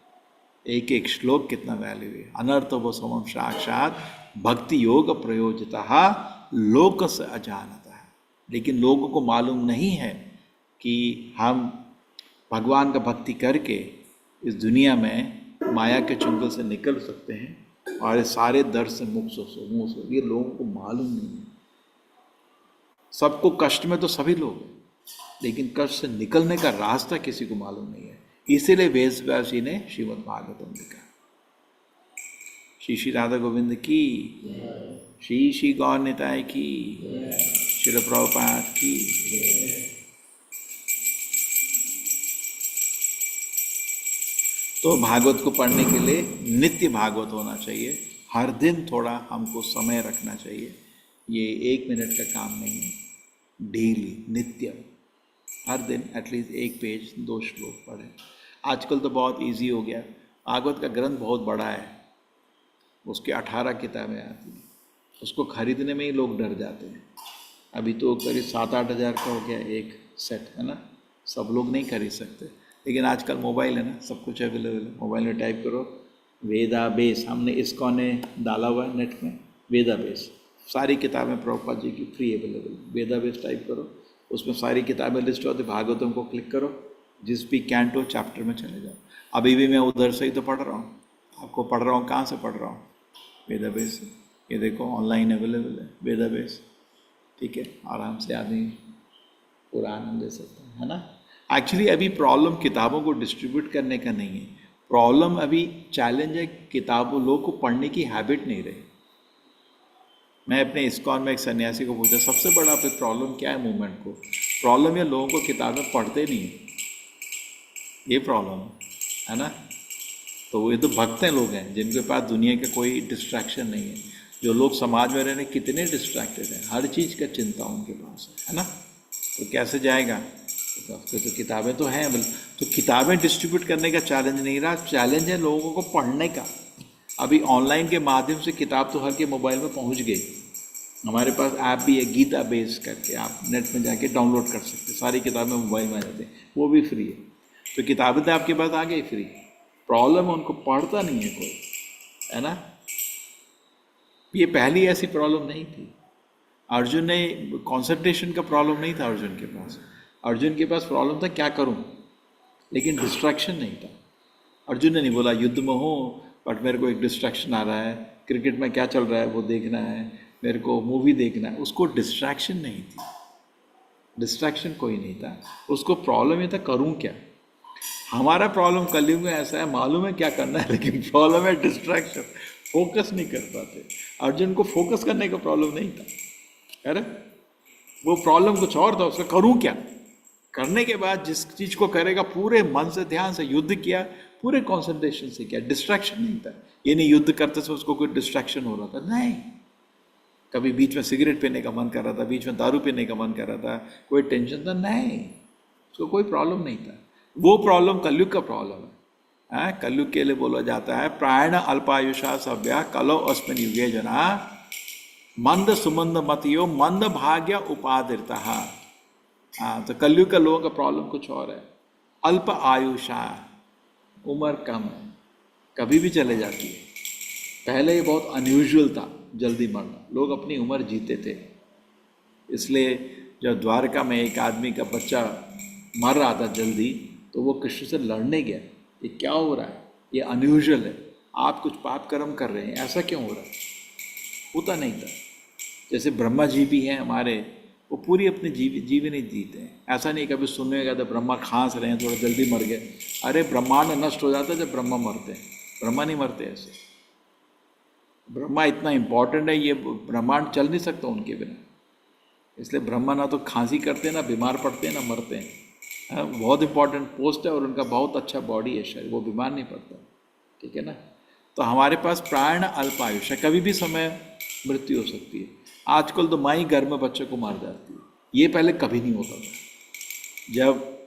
एक एक श्लोक कितना वैल्यू है। अनर्थो समम साक्षात भक्ति योग प्रयोजिता लोक से अजानता है। लेकिन लोगों को मालूम नहीं है कि हम भगवान का भक्ति करके इस दुनिया में माया के चुंगल से निकल सकते हैं और सारे दर्द से मुक्त हो। ये लोगों को मालूम नहीं है। सबको कष्ट में तो सभी लोग हैं, लेकिन कष्ट से निकलने का रास्ता किसी को मालूम नहीं है। इसीलिए वेद व्यास जी ने श्रीमद् भागवतम लिखा। श्री श्री राधा गोविंद की, श्री श्री गौर निताय की, श्रील प्रभुपाद की। तो भागवत को पढ़ने के लिए नित्य भागवत होना चाहिए। हर दिन थोड़ा हमको समय रखना चाहिए। ये 1 मिनट का काम नहीं है, डेली नित्य हर दिन एटलीस्ट 1 पेज 2 श्लोक पढ़ें। आजकल तो बहुत इजी हो गया। भागवत का ग्रंथ बहुत बड़ा है, उसके 18 किताबें आती हैं, उसको खरीदने में ही लोग डर जाते हैं। अभी तो करीब 7-8 हज़ार का हो गया एक सेट, है ना। सब लोग नहीं खरीद सकते, लेकिन आजकल मोबाइल है ना, सब कुछ अवेलेबल है। मोबाइल में टाइप करो वेदा बेस, हमने इसको ने डाला हुआ है नेट में, वेदा बेस, सारी किताबें प्रभुपाद जी की फ्री अवेलेबल। वेदा बेस टाइप करो, उसमें सारी किताबें लिस्ट होती। भागवतम को क्लिक करो, जिस भी कैंटो चैप्टर में चले जाओ। अभी भी मैं उधर से ही तो पढ़ रहा हूँ, आपको पढ़ रहा हूँ। कहाँ से पढ़ रहा हूँ? वेदा बेस से। ये देखो ऑनलाइन अवेलेबल है वेदा बेस, ठीक है। आराम से आदमी पूरा आनंद ले सकता है ना। एक्चुअली अभी प्रॉब्लम किताबों को डिस्ट्रीब्यूट करने का नहीं है, प्रॉब्लम अभी चैलेंज है किताबों, लोगों को पढ़ने की हैबिट नहीं रही। मैं अपने इस्कॉन में एक सन्यासी को पूछा सबसे बड़ा प्रॉब्लम क्या है मूवमेंट को? प्रॉब्लम ये लोगों को किताबें पढ़ते नहीं, ये प्रॉब्लम है ना। तो ये तो भक्त हैं लोग हैं जिनके पास दुनिया का कोई डिस्ट्रैक्शन नहीं है। जो लोग समाज में रहने कितने डिस्ट्रैक्टेड हैं, हर चीज़ का चिंता उनके पास है ना। तो कैसे जाएगा? तो किताबें तो हैं, तो किताबें डिस्ट्रीब्यूट करने का चैलेंज नहीं रहा, चैलेंज है लोगों को पढ़ने का। अभी ऑनलाइन के माध्यम से किताब तो हर के मोबाइल में पहुंच गई। हमारे पास ऐप भी है गीता बेस करके, आप नेट में जाके डाउनलोड कर सकते हैं, सारी किताबें मोबाइल में आ जाती हैं, वो भी फ्री है। तो किताबें तो आपके पास आ गई फ्री, प्रॉब्लम उनको पढ़ता नहीं है कोई, है ना। ये पहली ऐसी प्रॉब्लम नहीं थी। अर्जुन ने कंसंट्रेशन का प्रॉब्लम नहीं था अर्जुन के पास। अर्जुन के पास प्रॉब्लम था क्या करूं, लेकिन डिस्ट्रैक्शन नहीं था। अर्जुन ने नहीं बोला युद्ध में हूँ बट मेरे को एक डिस्ट्रैक्शन आ रहा है, क्रिकेट में क्या चल रहा है वो देखना है, मेरे को मूवी देखना है। उसको डिस्ट्रैक्शन नहीं थी, डिस्ट्रैक्शन कोई नहीं था। उसको प्रॉब्लम ये था करूं क्या। हमारा प्रॉब्लम कलयुग में ऐसा है, मालूम है क्या करना है लेकिन प्रॉब्लम है डिस्ट्रैक्शन, फोकस नहीं कर पाते। अर्जुन को फोकस करने का प्रॉब्लम नहीं था, अरे वो प्रॉब्लम कुछ और था, उसका करूं क्या। करने के बाद जिस चीज को करेगा पूरे मन से ध्यान से युद्ध किया, पूरे कंसंट्रेशन से किया, डिस्ट्रैक्शन नहीं था। ये नहीं युद्ध करते से उसको कोई डिस्ट्रैक्शन हो रहा था, नहीं। कभी बीच में सिगरेट पीने का मन कर रहा था, बीच में दारू पीने का मन कर रहा था, कोई टेंशन था, नहीं, उसको कोई प्रॉब्लम नहीं था। वो प्रॉब्लम कलयुग का प्रॉब्लम है। कलयुग के लिए बोला जाता है प्रायण अल्पायुषा सभ्या कलो अस्मिन युगे जना मंद सुमंद मतियो मंद भाग्य उपादिता। हाँ, तो कलयुग का लोगों का प्रॉब्लम कुछ और है। अल्प आयुषा, उम्र कम है, कभी भी चले जाती है। पहले ये बहुत अनयूजुअल था जल्दी मरना, लोग अपनी उम्र जीते थे। इसलिए जब द्वारका में एक आदमी का बच्चा मर रहा था जल्दी, तो वो कृष्ण से लड़ने गया, ये क्या हो रहा है, ये अनयूजुअल है, आप कुछ पाप कर्म कर रहे हैं, ऐसा क्यों हो रहा है। होता नहीं था। जैसे ब्रह्मा जी भी हैं हमारे, वो पूरी अपनी जीवन ही जीते हैं। ऐसा नहीं कभी सुनने का तो ब्रह्मा खांस रहे हैं, थोड़ा जल्दी मर गए। अरे ब्रह्मांड नष्ट हो जाता है जब ब्रह्मा मरते हैं, ब्रह्मा नहीं मरते ऐसे। ब्रह्मा इतना इम्पोर्टेंट है, ये ब्रह्मांड चल नहीं सकता उनके बिना। इसलिए ब्रह्मा ना तो खांसी करते हैं, ना बीमार पड़ते हैं, ना मरते हैं। बहुत इंपॉर्टेंट पोस्ट है और उनका बहुत अच्छा बॉडी है शरीर, वो बीमार नहीं पड़ता, ठीक है ना। तो हमारे पास प्राण अल्पायुष है, कभी भी समय मृत्यु हो सकती है। आजकल तो माँ ही घर में बच्चे को मार जाती है, ये पहले कभी नहीं होता था। जब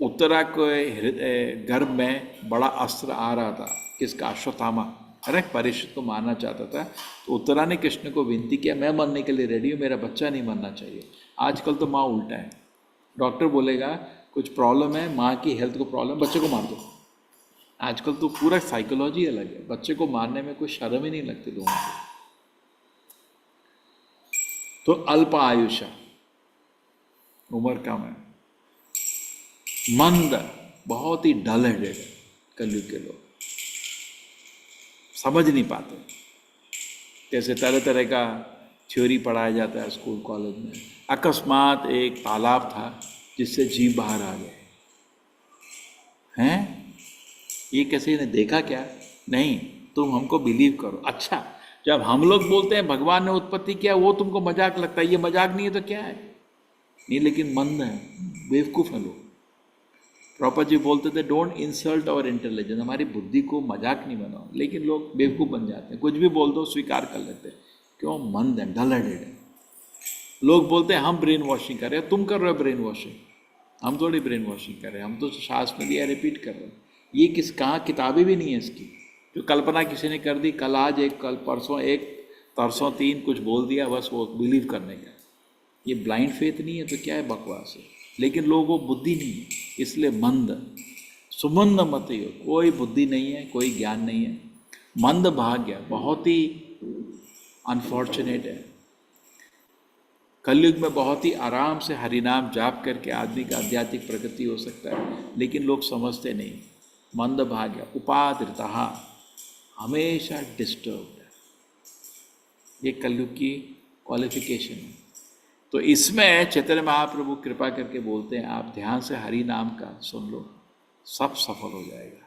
उत्तरा के गर्भ में बड़ा अस्त्र आ रहा था, किसका, अश्वत्थामा, अरे परीक्षित को मारना चाहता था, तो उत्तरा ने कृष्ण को विनती किया मैं मरने के लिए रेडी हूँ, मेरा बच्चा नहीं मरना चाहिए। आजकल तो माँ उल्टा है, डॉक्टर बोलेगा कुछ प्रॉब्लम है, माँ की हेल्थ को प्रॉब्लम, बच्चे को मार दो। आजकल तो पूरा साइकोलॉजी अलग है, बच्चे को मारने में कोई शर्म ही नहीं लगती लोगों को। तो अल्प आयुषा, उम्र कम है। मंद, बहुत ही डल हेडेड है कलयुग के लोग, समझ नहीं पाते। जैसे तरह तरह का थ्योरी पढ़ाया जाता है स्कूल कॉलेज में। अकस्मात एक तालाब था जिससे जीव बाहर आ गए हैं, ये कैसे ने देखा क्या, नहीं, तुम हमको बिलीव करो। अच्छा, जब हम लोग बोलते हैं भगवान ने उत्पत्ति किया, वो तुमको मजाक लगता है, ये मजाक नहीं है तो क्या है। नहीं, लेकिन मंद है, बेवकूफ़ है लोग। प्रॉपर जी बोलते थे डोंट इंसल्ट आवर इंटेलिजेंस, हमारी बुद्धि को मजाक नहीं बनाओ। लेकिन लोग बेवकूफ़ बन जाते हैं, कुछ भी बोल दो स्वीकार कर लेते हैं। क्यों, मंद है, डल हेडेड है। लोग बोलते हैं हम ब्रेन वॉशिंग कर रहे हैं, तुम कर रहे हो ब्रेन वॉशिंग, हम थोड़ी ब्रेन वॉशिंग कर रहे हैं, हम तो शास्त्र में दिया रिपीट कर रहे हैं। ये कहाँ किताबें भी नहीं है इसकी, जो कल्पना किसी ने कर दी, कल आज एक, कल परसों एक, तरसों तीन, कुछ बोल दिया बस वो बिलीव करने का। ये ब्लाइंड फेथ नहीं है तो क्या है, बकवास है। लेकिन लोगों को बुद्धि नहीं है, इसलिए मंद सुमंद मत हो, कोई बुद्धि नहीं है, कोई ज्ञान नहीं है। मंद भाग्य, बहुत ही अनफॉर्चुनेट है। कलयुग में बहुत ही आराम से हरिनाम जाप करके आदमी का आध्यात्मिक प्रगति हो सकता है, लेकिन लोग समझते नहीं। मंद भाग्य उपाधृता, हमेशा डिस्टर्ब है, ये कलयुग की क्वालिफिकेशन है। तो इसमें चैतन्य महाप्रभु कृपा करके बोलते हैं आप ध्यान से हरि नाम का सुन लो, सब सफल हो जाएगा।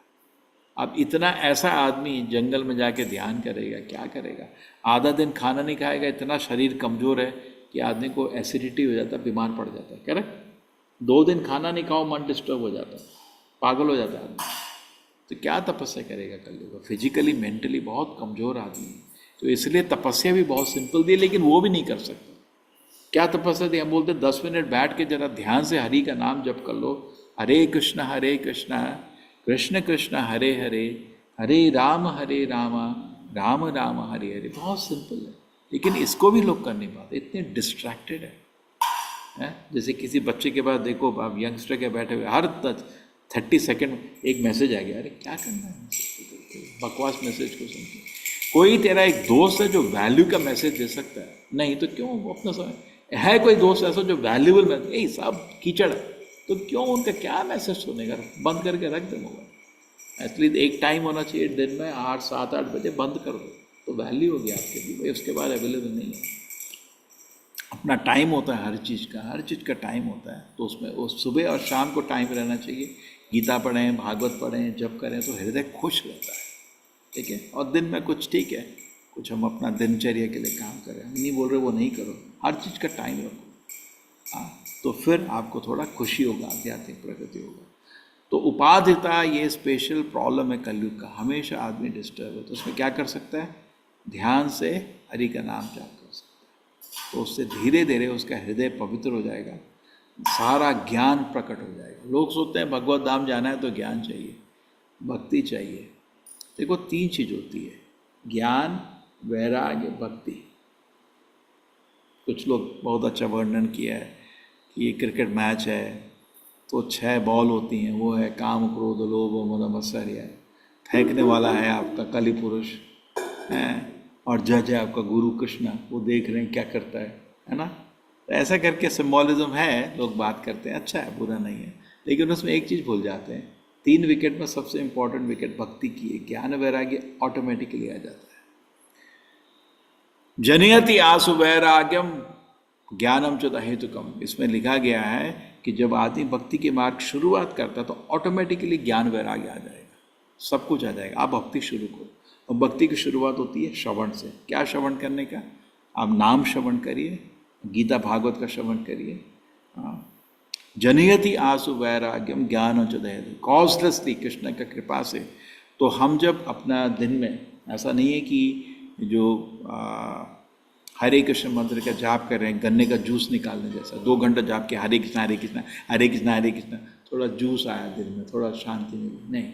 अब इतना ऐसा आदमी जंगल में जाके ध्यान करेगा, क्या करेगा, आधा दिन खाना नहीं खाएगा, इतना शरीर कमज़ोर है कि आदमी को एसिडिटी हो जाता है, बीमार पड़ जाता है। करेक्ट, 2 दिन खाना नहीं खाओ मन डिस्टर्ब हो जाता है, पागल हो जाता है आदमी। तो क्या तपस्या करेगा कलयुग, फिजिकली मेंटली बहुत कमज़ोर आदमी है। तो इसलिए तपस्या भी बहुत सिंपल दी, लेकिन वो भी नहीं कर सकता। क्या तपस्या दी, हम बोलते 10 मिनट बैठ के जरा ध्यान से हरि का नाम जप कर लो, हरे कृष्ण कृष्ण कृष्ण हरे हरे, हरे राम राम राम हरे हरे। बहुत सिंपल है, लेकिन इसको भी लोग कर नहीं पाते, इतने डिस्ट्रैक्टेड है। जैसे किसी बच्चे के पास देखो, आप यंगस्टर के बैठे हुए, हर 30 सेकंड एक मैसेज आ गया, अरे क्या करना है, बकवास मैसेज को सुन के कोई तेरा एक दोस्त है जो वैल्यू का मैसेज दे सकता है, नहीं तो क्यों वो अपना समय है। कोई दोस्त ऐसा जो वैल्यूबल मैसेज, यही सब कीचड़ है, तो क्यों उनका क्या मैसेज सुनेगा, बंद करके रख दे मोबाइल। एटलीस्ट एक टाइम होना चाहिए दिन में 8 7 8 बजे बंद कर दो, तो वैल्यू होगी आपके लिए भाई, उसके बाद अवेलेबल नहीं है। अपना टाइम होता है हर चीज़ का, हर चीज़ का टाइम होता है, तो उसमें वो सुबह और शाम को टाइम रहना चाहिए। गीता पढ़ें, भागवत पढ़ें, जप करें तो हृदय खुश रहता है, ठीक है। और दिन में कुछ ठीक है, कुछ हम अपना दिनचर्या के लिए काम करें, हम नहीं बोल रहे वो नहीं करो, हर चीज़ का टाइम रखो, हाँ, तो फिर आपको थोड़ा खुशी होगा, आध्यात्मिक प्रगति होगा। तो उपाधिता ये स्पेशल प्रॉब्लम है कलयुग का, हमेशा आदमी डिस्टर्ब है, तो उसमें क्या कर सकता है, ध्यान से हरि का नाम जाप कर सकता है, तो उससे धीरे धीरे उसका हृदय पवित्र हो जाएगा, सारा ज्ञान प्रकट हो जाएगा। लोग सोचते हैं भगवत धाम जाना है तो ज्ञान चाहिए, भक्ति चाहिए। देखो 3 चीज़ होती है, ज्ञान, वैराग्य, भक्ति। कुछ लोग बहुत अच्छा वर्णन किया है कि ये क्रिकेट मैच है तो 6 बॉल होती हैं, वो है काम, क्रोध, लोभ, मद, मत्सर्य, फेंकने वाला है आपका कली पुरुष है, और जज है आपका गुरु कृष्ण, वो देख रहे हैं क्या करता है ना। तो ऐसा करके सिम्बॉलिज्म है, लोग बात करते हैं, अच्छा है, बुरा नहीं है, लेकिन उसमें एक चीज़ भूल जाते हैं, 3 विकेट में सबसे इंपॉर्टेंट विकेट भक्ति की है, ज्ञान वैराग्य ऑटोमेटिकली आ जाता है। जनयति आसु वैराग्यम ज्ञानम च हेतुकम, इसमें लिखा गया है कि जब आदमी भक्ति के मार्ग शुरुआत करता है तो ऑटोमेटिकली ज्ञान वैराग्य आ जाएगा, सब कुछ आ जाएगा। आप भक्ति शुरू करो, और भक्ति की शुरुआत होती है श्रवण से। क्या श्रवण करने का, आप नाम श्रवण करिए, गीता भागवत का श्रवण करिए। जनयति आसु वैराग्यम ज्ञान कॉजलेसली, कृष्ण का कृपा से। तो हम जब अपना दिन में, ऐसा नहीं है कि जो हरे कृष्ण मंत्र का जाप कर रहे हैं गन्ने का जूस निकालने जैसा, 2 घंटा जाप के हरे कृष्ण हरे कृष्ण हरे कृष्ण हरे कृष्ण, थोड़ा जूस आया दिल में, थोड़ा शांति मिली, नहीं,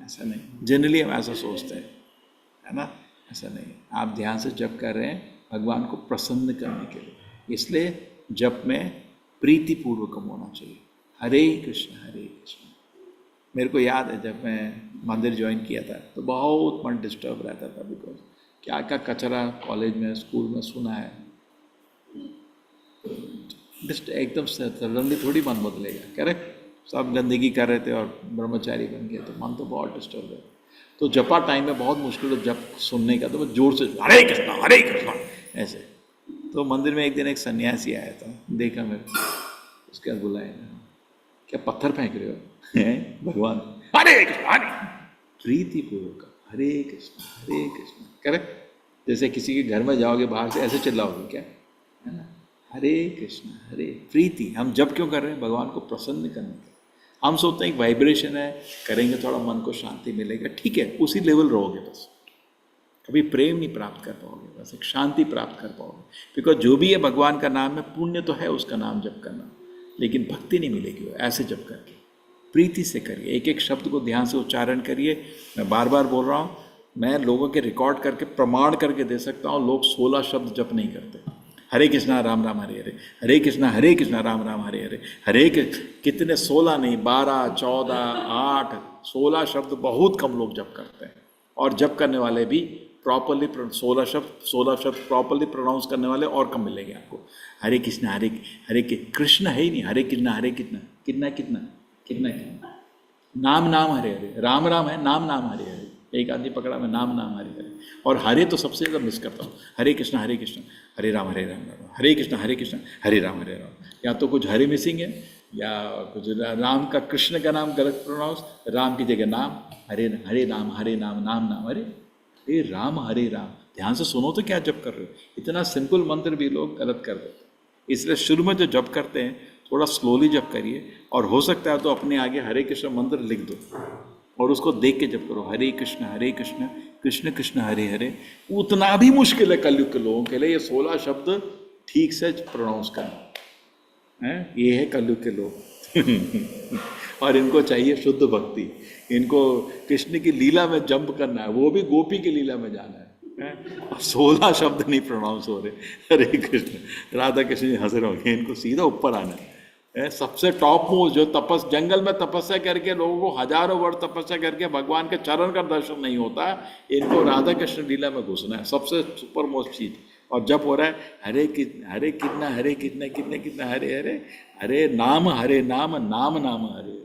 ऐसा नहीं। जनरली हम ऐसा सोचते हैं, है ना, ऐसा नहीं। आप ध्यान से जप कर रहे हैं भगवान को प्रसन्न करने के लिए, इसलिए जप में प्रीतिपूर्वक होना चाहिए, हरे कृष्ण हरे कृष्ण। मेरे को याद है जब मैं मंदिर ज्वाइन किया था तो बहुत मन डिस्टर्ब रहता था, बिकॉज क्या क्या कचरा कॉलेज में स्कूल में सुना है, एकदम सडनली थोड़ी मन बदलेगा, करेक्ट। सब गंदगी कर रहे थे और ब्रह्मचारी बन गए, तो मन तो बहुत डिस्टर्ब है। तो जपा टाइम में बहुत मुश्किल है जब सुनने का, तो मैं जोर से हरे कृष्णा ऐसे। तो मंदिर में एक दिन एक सन्यासी आया था, देखा मेरे, उसके बाद बुलाया, क्या पत्थर फेंक रहे हो हैं भगवान, हरे कृष्ण, प्रीतिपूर्वक हरे कृष्ण, करेक्ट। जैसे किसी के घर में जाओगे बाहर से ऐसे चिल्लाओगे क्या, है ना, हरे कृष्ण हरे, प्रीति। हम जब क्यों कर रहे हैं, भगवान को प्रसन्न करने के। हम सोचते हैं एक वाइब्रेशन है, करेंगे थोड़ा मन को शांति मिलेगा, ठीक है, उसी लेवल रहोगे, बस कभी प्रेम नहीं प्राप्त कर पाओगे, बस एक शांति प्राप्त कर पाओगे। बिकॉज जो भी है भगवान का नाम है, पुण्य तो है उसका नाम जप करना, लेकिन भक्ति नहीं मिलेगी ऐसे जप करके। प्रीति से करिए, एक एक शब्द को ध्यान से उच्चारण करिए। मैं बार बार बोल रहा हूँ, मैं लोगों के रिकॉर्ड करके प्रमाण करके दे सकता हूँ, लोग 16 शब्द जप नहीं करते। हरे कृष्णा राम राम हरे हरे, हरे कृष्णा राम राम हरे हरे, कितने 16 नहीं, 12 14 8 16 शब्द बहुत कम लोग जप करते हैं। और जप करने वाले भी प्रॉपरली 16 शब्द प्रॉपरली प्रोनाउंस करने वाले और कम मिलेंगे आपको। हरे कृष्ण हरे कृष्ण है ही नहीं, हरे कृष्ण कितना नाम हरे हरे, राम राम है, नाम हरे हरे। एक आदमी पकड़ा, मैं नाम हरे हरे, और हरे तो सबसे ज़्यादा मिस करता हूँ। हरे कृष्ण हरे राम हरे कृष्ण हरे राम। या तो कुछ हरे मिसिंग है, या कुछ राम का, कृष्ण का नाम गलत प्रोनाउंस, राम की जगह नाम, हरे नाम नाम हरे राम हरे राम। ध्यान से सुनो तो क्या जप कर रहे हो, इतना सिंपल मंत्र भी लोग गलत कर देते हैं। इसलिए शुरू में जो जप करते हैं थोड़ा स्लोली जप करिए, और हो सकता है तो अपने आगे हरे कृष्ण मंत्र लिख दो और उसको देख के जप करो, हरे कृष्ण कृष्ण कृष्ण हरे हरे। उतना भी मुश्किल है कलयुग के लोगों के लिए ये 16 शब्द ठीक से प्रोनाउंस करना है। ये है कलयुग के लोग और इनको चाहिए शुद्ध भक्ति, इनको कृष्ण की लीला में जंप करना है, वो भी गोपी की लीला में जाना है। अब 16 शब्द नहीं प्रोनाउंस हो रहे, हरे कृष्ण, राधा कृष्ण जी हंस रहे होंगे, इनको सीधा ऊपर आना है। सबसे टॉप मोस्ट जो जंगल में तपस्या करके लोगों को हजारों वर्ष तपस्या करके भगवान के चरण का दर्शन नहीं होता, इनको राधा कृष्ण लीला में घुसना है, सबसे सुपर मोस्ट चीज। और जब हो रहा है हरे कितना हरे हरे हरे नाम नाम नाम हरे,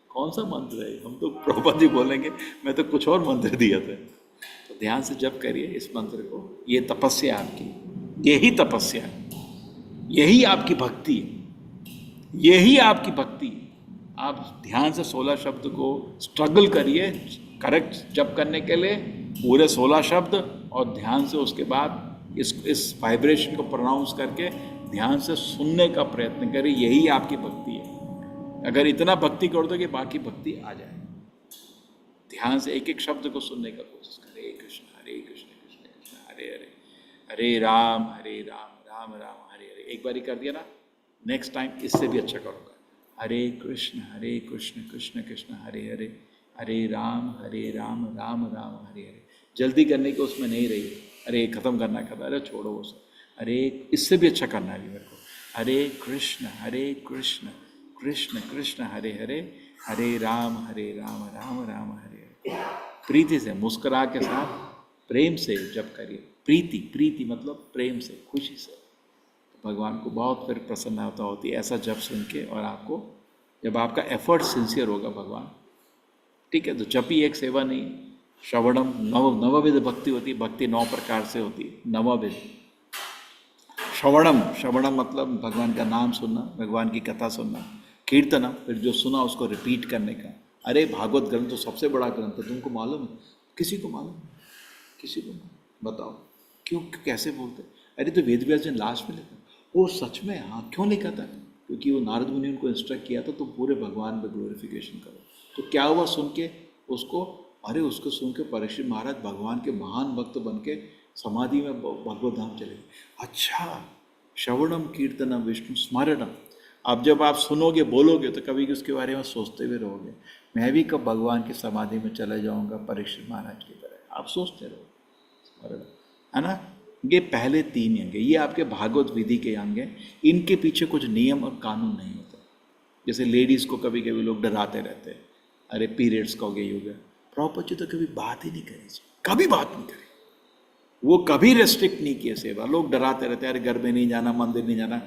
कौन सा मंत्र है? हम तो प्रभुपाद जी बोलेंगे, मैं तो कुछ और मंत्र दिया था। तो ध्यान से जप करिए इस मंत्र को, ये तपस्या आपकी, यही तपस्या है, यही आपकी भक्ति है, यही आपकी भक्ति। आप ध्यान से 16 शब्द को स्ट्रगल करिए करेक्ट जप करने के लिए, पूरे 16 शब्द, और ध्यान से उसके बाद इस वाइब्रेशन को प्रोनाउंस करके ध्यान से सुनने का प्रयत्न करिए, यही आपकी भक्ति है। अगर इतना भक्ति कर दो कि बाकी भक्ति आ जाए, ध्यान से एक एक शब्द को सुनने का कोशिश करें। हरे कृष्ण कृष्ण कृष्ण हरे हरे, हरे राम राम राम हरे हरे। एक बार ही कर दिया ना, नेक्स्ट टाइम इससे भी अच्छा करूँगा। हरे कृष्ण कृष्ण कृष्ण हरे हरे, हरे राम राम राम हरे हरे। जल्दी करने की उसमें नहीं रही, अरे ख़त्म करना है, अरे छोड़ो वो सब, अरे इससे भी अच्छा करना है अभी मेरे को। हरे कृष्ण कृष्ण कृष्ण हरे हरे, हरे राम राम राम हरे हरे। प्रीति से, मुस्कुरा के साथ, प्रेम से जप करिए। प्रीति मतलब प्रेम से, खुशी से, भगवान को बहुत फिर प्रसन्नता होती है ऐसा जप सुन के। और आपको जब आपका एफर्ट सिंसियर होगा भगवान, ठीक है, तो जप ही एक सेवा नहीं, श्रवणम नवविध भक्ति होती है, भक्ति 9 प्रकार से होती है, नवविध। श्रवणम मतलब भगवान का नाम सुनना, भगवान की कथा सुनना। कीर्तनम, फिर जो सुना उसको रिपीट करने का। अरे भागवत ग्रंथ तो सबसे बड़ा ग्रंथ है, तुमको मालूम है? किसी को मालूम? किसी को बताओ क्यों, कैसे बोलते? अरे तो वेद व्यास जी ने लास्ट में लिखा, वो सच में, हाँ क्यों लिखा था? क्योंकि वो नारद मुनि उनको इंस्ट्रक्ट किया था तो पूरे भगवान में ग्लोरिफिकेशन करो। तो क्या हुआ सुन के उसको, अरे उसको सुन के परीक्षित महाराज भगवान के महान भक्त बन के समाधि में भगवत धाम चले गए। अच्छा, श्रवणम कीर्तनम विष्णु स्मरणम। अब जब आप सुनोगे बोलोगे तो कभी उसके बारे में सोचते हुए रहोगे, मैं भी कब भगवान की समाधि में चले जाऊंगा परीक्षित महाराज की तरह, आप सोचते रहो, स्मरण, है ना। ये पहले 3 अंग है, ये आपके भागवत विधि के अंग हैं। इनके पीछे कुछ नियम और कानून नहीं होता। जैसे लेडीज़ को कभी कभी लोग डराते रहते हैं, अरे पीरियड्स का हो गया, योग, प्रॉपर जी तो कभी बात ही नहीं करी, कभी बात नहीं करी, वो कभी रेस्ट्रिक्ट नहीं किए सेवा। लोग डराते रहते हैं, अरे घर में नहीं जाना, मंदिर नहीं जाना,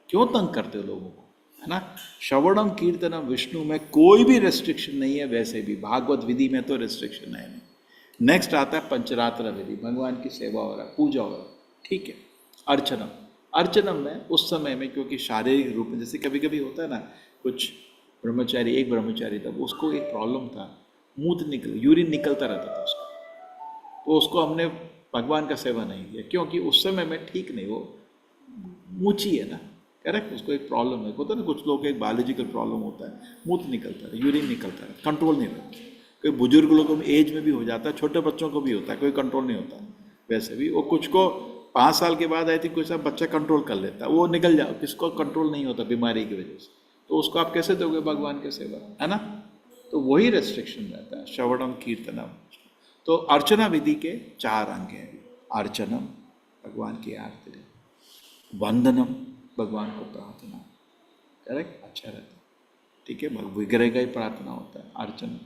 क्यों तंग करते हो लोगों को, है ना। श्रवणम कीर्तनम विष्णु में कोई भी रेस्ट्रिक्शन नहीं है, वैसे भी भागवत विधि में तो रेस्ट्रिक्शन है नहीं। नेक्स्ट आता है पंचरात्र विधि, भगवान की सेवा हो रहा है, पूजा हो रहा है, ठीक है। अर्चनम में उस समय में, क्योंकि शारीरिक रूप में जैसे कभी कभी होता है ना, कुछ ब्रह्मचारी, एक ब्रह्मचारी था, उसको एक प्रॉब्लम था, यूरिन निकलता रहता था उसका, तो उसको हमने भगवान का सेवा नहीं किया, क्योंकि उस समय में ठीक नहीं, वो मूची है ना, करेक्ट, उसको एक प्रॉब्लम है, होता है ना कुछ लोग एक बायोलॉजिकल प्रॉब्लम होता है, मूत्र निकलता है, यूरिन निकलता है, कंट्रोल नहीं रहता। कोई बुजुर्ग लोगों में एज में भी हो जाता है, छोटे बच्चों को भी होता है, कोई कंट्रोल नहीं होता। वैसे भी वो कुछ को 5 साल के बाद आई थी, कोई सा बच्चा कंट्रोल कर लेता है, वो निकल जाओ, किसको कंट्रोल नहीं होता बीमारी की वजह से, तो उसको आप कैसे दोगे भगवान की सेवा, है ना। तो वही रेस्ट्रिक्शन रहता है, श्रवणम कीर्तनम। तो अर्चना विधि के 4 अंग हैं। अर्चनम, भगवान की आरती, वंदनम, भगवान को प्रार्थना, करेक्ट, अच्छा रहता है, ठीक है, विग्रह का ही प्रार्थना होता है। अर्चना,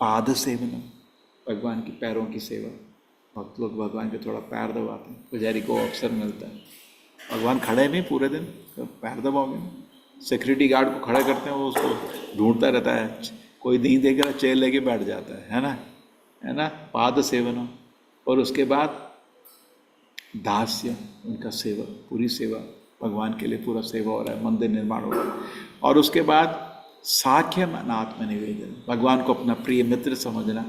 पाद सेवनम, भगवान की पैरों की सेवा, भक्त लोग भगवान के थोड़ा पैर दबाते हैं, पुजारी को अवसर मिलता है, भगवान खड़े नहीं पूरे दिन, पैर दबाओगे ना, सिक्योरिटी गार्ड को खड़ा करते हैं, वो उसको ढूंढता रहता है, कोई नहीं देख रहा, चेयर लेके बैठ जाता है ना, पाद सेवनम। और उसके बाद दास्य, उनका सेवा, पूरी सेवा, भगवान के लिए पूरा सेवा हो रहा है, मंदिर निर्माण हो रहा है। और उसके बाद साख्यम आत्मनिवेदन, भगवान को अपना प्रिय मित्र समझना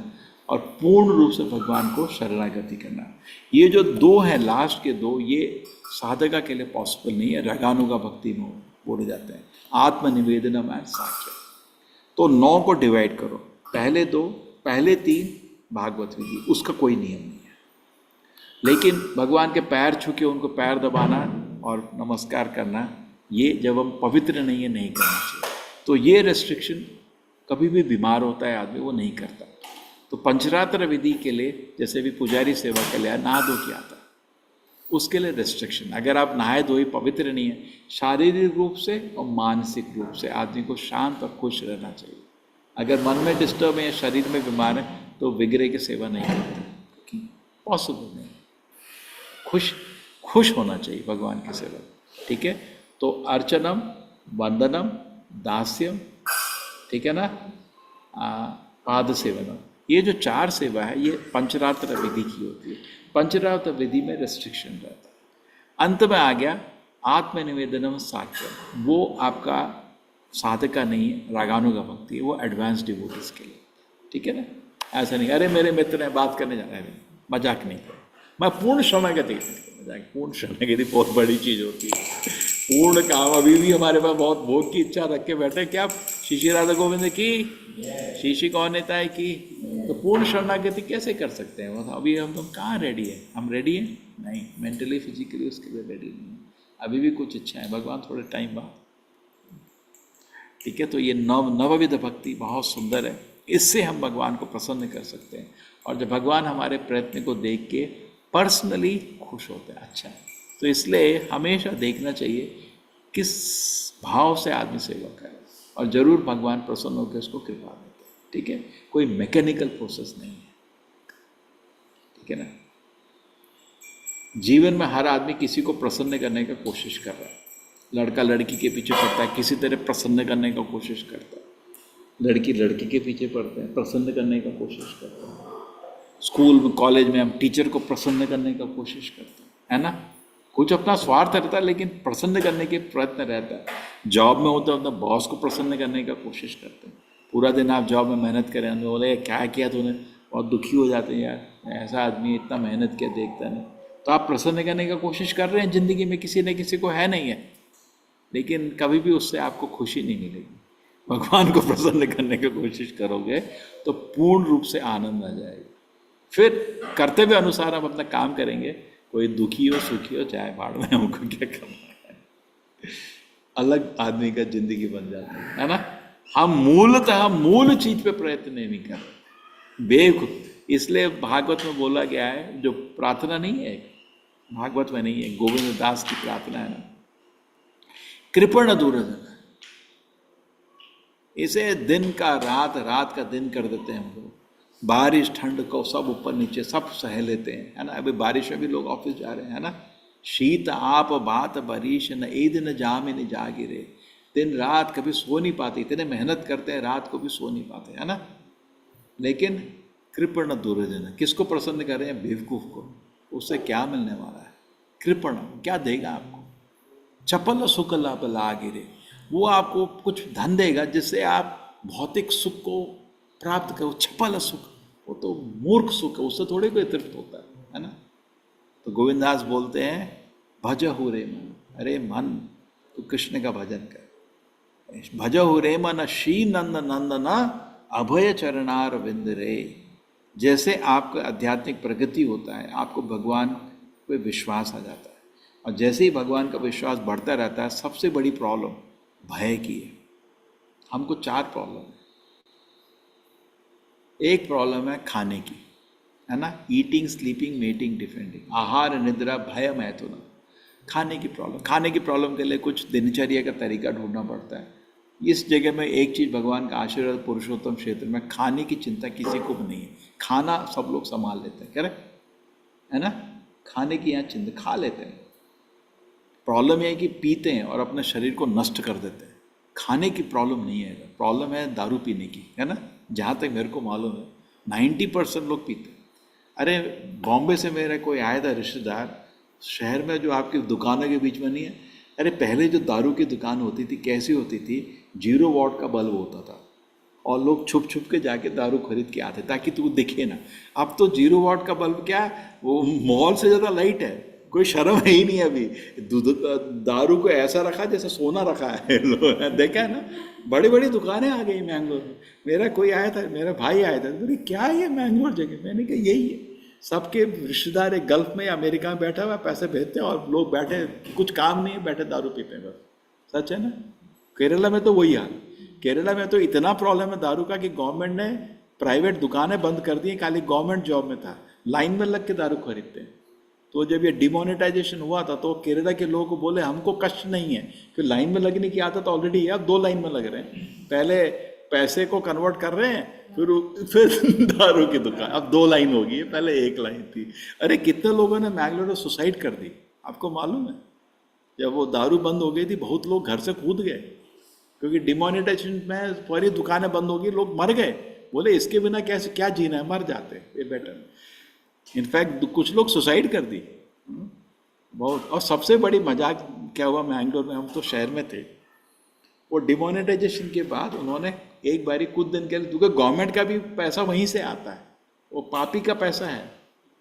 और पूर्ण रूप से भगवान को शरणागति करना। ये जो 2 हैं, लास्ट के 2, ये साधका के लिए पॉसिबल नहीं है, रगानुगा भक्ति में बोले जाते हैं, आत्मनिवेदनम एंड साख्य। तो 9 को डिवाइड करो, पहले 2, पहले 3 भागवत विधि, उसका कोई नियम नहीं है। लेकिन भगवान के पैर छू के उनको पैर दबाना और नमस्कार करना, ये जब हम पवित्र नहीं है, नहीं करना चाहिए। तो ये रेस्ट्रिक्शन, कभी भी बीमार होता है आदमी, वो नहीं करता। तो पंचरात्र विधि के लिए, जैसे भी पुजारी सेवा के लिए नहा धो के आता है, उसके लिए रेस्ट्रिक्शन। अगर आप नहाए धोए पवित्र नहीं है, शारीरिक रूप से और मानसिक रूप से आदमी को शांत और खुश रहना चाहिए। अगर मन में डिस्टर्ब है या शरीर में बीमार है तो विग्रह की सेवा नहीं करते, पॉसिबल नहीं। खुश खुश होना चाहिए भगवान की सेवा, ठीक है। तो अर्चनम, वंदनम, दास्यम, ठीक है ना, पाद सेवनम, ये जो 4 सेवा है ये पंचरात्र विधि की होती है। पंचरात्र विधि में रेस्ट्रिक्शन रहता है। अंत में आ गया आत्मनिवेदनम साक्ष्यम, वो आपका साधका नहीं है, रागानुगा भक्ति है, वो एडवांस डिवोटीज के लिए, ठीक है ना। ऐसा नहीं अरे मेरे मित्र हैं बात करने जा रहे हैं, मजाक नहीं करो। मैं पूर्ण शरणागति, मजाक, पूर्ण शरणागति बहुत बड़ी चीज़ होती है। पूर्ण काम, अभी भी हमारे पास बहुत भोग की इच्छा रख के बैठे, क्या श्री श्री राधा गोविंद की, श्री श्री कौन नेता है की, तो पूर्ण शरणागति कैसे कर सकते हैं? अभी हम लोग कहाँ रेडी है? हम रेडी हैं? नहीं, मेंटली फिजिकली उसके लिए रेडी नहीं है। अभी भी कुछ इच्छा है, भगवान थोड़े टाइम बाद, ठीक है। तो ये नवविध भक्ति बहुत सुंदर है, इससे हम भगवान को प्रसन्न कर सकते हैं। और जब भगवान हमारे प्रयत्न को देख के पर्सनली खुश होते हैं, अच्छा है। तो इसलिए हमेशा देखना चाहिए किस भाव से आदमी सेवा करे, और जरूर भगवान प्रसन्न होकर उसको कृपा देते हैं, ठीक है। कोई मैकेनिकल प्रोसेस नहीं है, ठीक है ना। जीवन में हर आदमी किसी को प्रसन्न करने का कोशिश कर रहा है। लड़का लड़की के पीछे पड़ता है, किसी तरह प्रसन्न करने का कोशिश करता है। लड़की लड़की के पीछे पड़ते हैं, प्रसन्न करने का कोशिश करते हैं। स्कूल में, कॉलेज में हम टीचर को प्रसन्न करने का कोशिश करते हैं, है ना। कुछ अपना स्वार्थ रहता है लेकिन प्रसन्न करने के प्रयत्न रहता है। जॉब में होता है अपना बॉस को प्रसन्न करने का कोशिश करते हैं। पूरा दिन आप जॉब में मेहनत करें, हमें बोले क्या किया तूने, बहुत दुखी हो जाते हैं, यार ऐसा आदमी इतना मेहनत किया देखता नहीं। तो आप प्रसन्न करने का कोशिश कर रहे हैं ज़िंदगी में, किसी न किसी को है नहीं है, लेकिन कभी भी उससे आपको खुशी नहीं मिलेगी। भगवान को प्रसन्न करने की कोशिश करोगे तो पूर्ण रूप से आनंद आ जाएगा। फिर कर्तव्य अनुसार हम अपना काम करेंगे, कोई दुखी हो सुखी हो चाहे भाड़ में, हमको क्या करना है। अलग आदमी का जिंदगी बन जाता है ना। हम मूलतः मूल चीज पे प्रयत्न नहीं कर रहे, बेवकूफ। इसलिए भागवत में बोला गया है, जो प्रार्थना नहीं है भागवत में नहीं है, गोविंद दास की प्रार्थना है ना, कृपण दूरधन, इसे दिन का रात, रात का दिन कर देते हैं हम लोग। बारिश ठंड को सब ऊपर नीचे सब सह लेते हैं, है ना। अभी बारिश में भी लोग ऑफिस जा रहे हैं, है ना। शीत आप बात बारिश न ईद न जामिन जागिरे, दिन रात कभी सो नहीं पाते, इतने मेहनत करते हैं रात को भी सो नहीं पाते, है ना। लेकिन कृपण दुर्जन, किसको प्रसन्न कर रहे हैं? बेवकूफ को। उससे क्या मिलने वाला है? कृपण क्या देगा आपको? चपल सुख लाभ लागिरे, वो आपको कुछ धन देगा जिससे आप भौतिक सुख को प्राप्त करो। छपल सुख, वो तो मूर्ख सुख है, उससे थोड़े कोई तृप्त होता है ना। तो गोविंदास बोलते हैं भजहु रे मन, अरे मन तू कृष्ण का भजन कर। भजहु रे मन श्री नंद नंदन अभय चरणार विंद रे। जैसे आपका आध्यात्मिक प्रगति होता है, आपको भगवान पे विश्वास आ जाता है, और जैसे ही भगवान का विश्वास बढ़ता रहता है, सबसे बड़ी प्रॉब्लम भय की है। हमको 4 प्रॉब्लम है। एक प्रॉब्लम है खाने की, है ना, ईटिंग स्लीपिंग मेटिंग डिफेंडिंग, आहार निद्रा भय मैथुन, खाने की प्रॉब्लम। खाने की प्रॉब्लम के लिए कुछ दिनचर्या का तरीका ढूंढना पड़ता है। इस जगह में एक चीज़ भगवान का आशीर्वाद पुरुषोत्तम क्षेत्र में, खाने की चिंता किसी को भी नहीं है। खाना सब लोग संभाल लेते हैं, करेक्ट है ना। खाने की यहाँ चिंता, खा लेते हैं। प्रॉब्लम यह है कि पीते हैं और अपने शरीर को नष्ट कर देते हैं। खाने की प्रॉब्लम नहीं है, प्रॉब्लम है दारू पीने की, है ना। जहाँ तक मेरे को मालूम है 90% लोग पीते हैं। अरे बॉम्बे से मेरा कोई आया था रिश्तेदार, शहर में जो आपकी दुकानों के बीच में नहीं है, अरे पहले जो दारू की दुकान होती थी कैसी होती थी, 0 वॉट का बल्ब होता था और लोग छुप छुप के जाके दारू खरीद के आते ताकि तू दिखे ना। अब तो 0 वॉट का बल्ब क्या, वो मॉल से ज़्यादा लाइट है, कोई शर्म है ही नहीं। अभी दारू को ऐसा रखा जैसे सोना रखा है, देखा है ना। बड़ी बड़ी दुकानें आ गई मैंगलोर में। मेरा कोई आया था, मेरा भाई आया था, बोले क्या है ये मैंगलोर जगह? मैंने कहा यही है, सबके रिश्तेदार एक गल्फ में अमेरिका में बैठा हुआ, पैसे भेजते हैं और लोग बैठे, कुछ काम नहीं है, बैठे दारू पीते हैं बस। सच है ना। केरला में तो वही हाल। केरला में तो इतना प्रॉब्लम है दारू का कि गवर्नमेंट ने प्राइवेट दुकानें बंद कर दी। खाली गवर्नमेंट जॉब में था, लाइन में लग के दारू खरीदते हैं। तो जब ये डिमोनेटाइजेशन हुआ था तो केरला के लोगों को बोले हमको कष्ट नहीं है, कि लाइन में लगने की आदत ऑलरेडी है, अब 2 लाइन में लग रहे हैं। पहले पैसे को कन्वर्ट कर रहे हैं, फिर दारू की दुकान, अब 2 लाइन हो गई है, पहले 1 लाइन थी। अरे कितने लोगों ने मैंगलोर में सुसाइड कर दी, आपको मालूम है? जब वो दारू बंद हो गई थी बहुत लोग घर से कूद गए, क्योंकि डिमोनेटाइजेशन में सारी दुकानें बंद हो गई, लोग मर गए, बोले इसके बिना कैसे क्या जीना है, मर जाते, ये बेटर। इनफैक्ट कुछ लोग सुसाइड कर दी बहुत। और सबसे बड़ी मजाक क्या हुआ मैंगलोर में, हम तो शहर में थे, वो डिमोनेटाइजेशन के बाद उन्होंने एक बारी कुछ दिन के लिए, क्योंकि गवर्नमेंट का भी पैसा वहीं से आता है, वो पापी का पैसा है।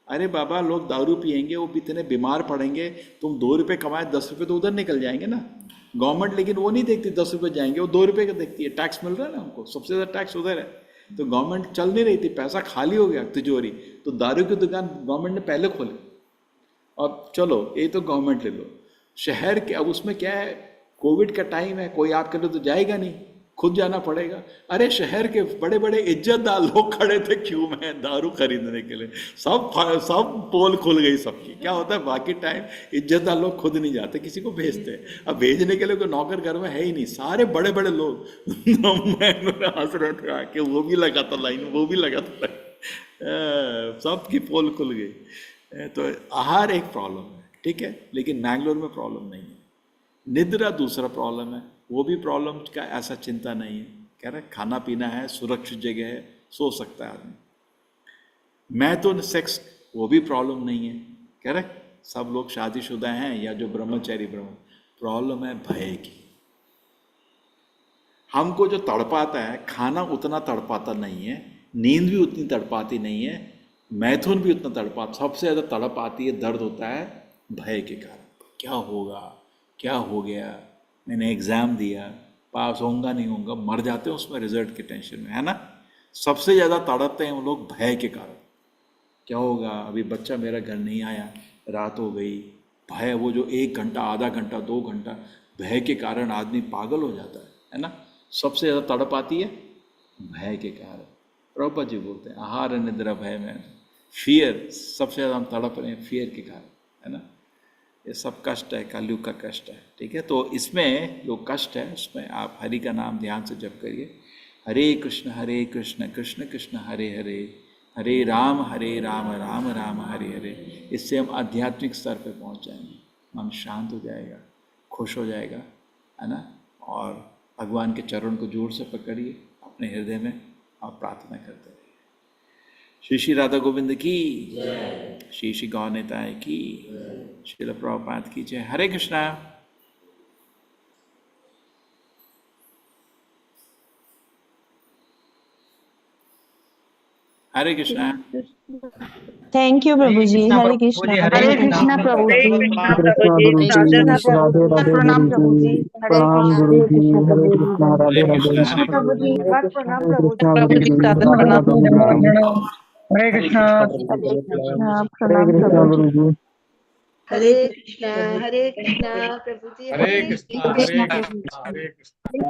अरे बाबा लोग दारू पियेंगे, वो इतने बीमार पड़ेंगे, तुम 2 रुपये कमाए 10 रुपये तो उधर निकल जाएंगे ना गवर्नमेंट, लेकिन वो नहीं देखती 10 रुपये जाएंगे, वो 2 रुपये का देखती है। टैक्स मिल रहा है ना हमको, सबसे ज़्यादा टैक्स उधर है, तो गवर्नमेंट चल नहीं रही थी, पैसा खाली हो गया तिजोरी, तो दारू की दुकान गवर्नमेंट ने पहले खोली। अब चलो ये तो गवर्नमेंट ले लो, शहर के अब उसमें क्या है, कोविड का टाइम है, कोई आपके लिए तो जाएगा नहीं, खुद जाना पड़ेगा। अरे शहर के बड़े बड़े इज्जतदार लोग खड़े थे क्यों में दारू खरीदने के लिए, सब पोल खुल गई सबकी। क्या होता है बाकी टाइम इज्जतदार लोग खुद नहीं जाते, किसी को भेजते, अब भेजने के लिए कोई नौकर घर में है ही नहीं, सारे बड़े बड़े लोग मैं हंस रहा था कि वो भी लगा था लाइन, वो भी लगा था लाइन, सबकी पोल खुल गई। तो आहार एक प्रॉब्लम है, ठीक है, लेकिन मैंगलोर में प्रॉब्लम नहीं है। निद्रा दूसरा प्रॉब्लम है, वो भी प्रॉब्लम का ऐसा चिंता नहीं है, कह रहे खाना पीना है, सुरक्षित जगह है, सो सकता है आदमी। मैं तो सेक्स, वो भी प्रॉब्लम नहीं है, कह रहे सब लोग शादीशुदा हैं या जो ब्रह्मचारी प्रॉब्लम है भय की। हमको जो तड़पाता है, खाना उतना तड़पाता नहीं है, नींद भी उतनी तड़पाती नहीं है, मैथुन भी उतना तड़पाता, सबसे ज़्यादा तड़प आती है, दर्द होता है भय के कारण। क्या होगा, क्या हो गया, मैंने एग्ज़ाम दिया, पास होऊंगा नहीं होऊंगा, मर जाते हैं उसमें रिजल्ट के टेंशन में, है ना। सबसे ज़्यादा तड़पते हैं वो लोग भय के कारण। क्या होगा, अभी बच्चा मेरा घर नहीं आया, रात हो गई, भय, वो जो 1 घंटा, आधा घंटा, 2 घंटा भय के कारण आदमी पागल हो जाता है ना। सबसे ज़्यादा तड़प आती है भय के कारण। प्रभुपाद जी बोलते हैं आहार निद्रा भय में, फियर, सबसे ज़्यादा हम तड़प रहे हैं फियर के कारण, है ना। ये सब कष्ट है, कलयुग का कष्ट है, ठीक है। तो इसमें जो कष्ट है उसमें आप हरि का नाम ध्यान से जप करिए, हरे कृष्ण कृष्ण कृष्ण हरे हरे, हरे राम राम राम हरे हरे। इससे हम आध्यात्मिक स्तर पे पहुंच जाएंगे, मन शांत हो जाएगा, खुश हो जाएगा, है ना। और भगवान के चरण को जोर से पकड़िए अपने हृदय में और प्रार्थना करते रहिए। श्री श्री राधा गोविंद की, श्री श्री गौ नेताएं की, श्रील प्रभुपाद की जय। हरे कृष्णा। हरे कृष्णा। थैंक यू प्रभु जी। हरे कृष्णा। हरे कृष्णा प्रभु जी। प्रणाम प्रभु जी। प्रणाम गुरु जी। हरे कृष्णा राधे राधे। प्रभु जी प्रणाम प्रभु जी। हरे कृष्णा हरे कृष्णा प्रणाम प्रभु जी। हरे कृष्णा प्रभु जी। हरे कृष्णा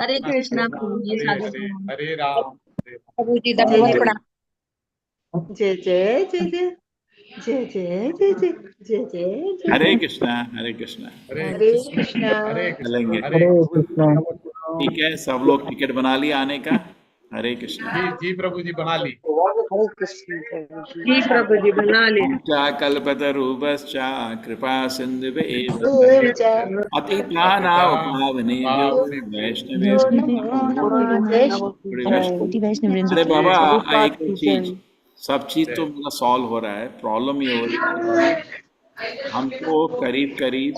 हरे कृष्णा प्रभु जी। हरे राम प्रभु जी दंडवत प्रणाम। जय जय जय जय जय जय जय जय जय जय जय। हरे कृष्णा। हरे कृष्णा। हरे कृष्णा। चलेंगे, हरे कृष्णा। ठीक है। सब लोग टिकट बना लिया आने का। हरे कृष्णा। जी प्रभु जी बना ली। हरे कृष्णा जी प्रभु जी बना ले। कल्पतरुभश्च कृपा सिन्धुभ्येव जय पतितानां वैष्णवेभ्यो। अरे बाबा एक चीज, सब चीज तो मेरा सॉल्व हो रहा है, प्रॉब्लम ये हो रही है हमको करीब करीब,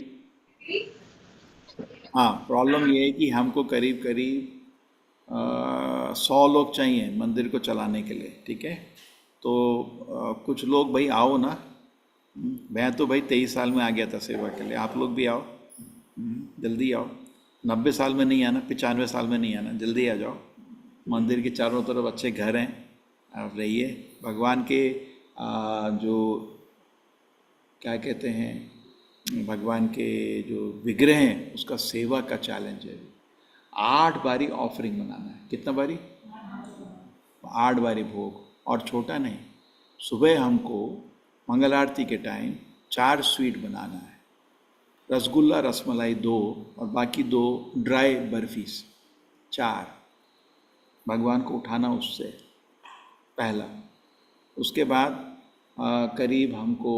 हाँ प्रॉब्लम ये है कि हमको करीब करीब 100 लोग चाहिए मंदिर को चलाने के लिए, ठीक है। तो कुछ लोग भाई आओ ना, मैं तो भाई 23 साल में आ गया था सेवा के लिए, आप लोग भी आओ, जल्दी आओ। 90 साल में नहीं आना, 95 साल में नहीं आना, जल्दी आ जाओ। मंदिर के चारों तरफ अच्छे घर हैं, आप रहिए। भगवान के जो क्या कहते हैं, भगवान के जो विग्रह हैं उसका सेवा का चैलेंज है। 8 बारी ऑफरिंग बनाना है। कितना बारी? 8 बारी भोग, और छोटा नहीं। सुबह हमको मंगल आरती के टाइम 4 स्वीट बनाना है, रसगुल्ला रसमलाई 2 और बाकी 2 ड्राई बर्फीस, 4 भगवान को उठाना उससे पहला। उसके बाद करीब हमको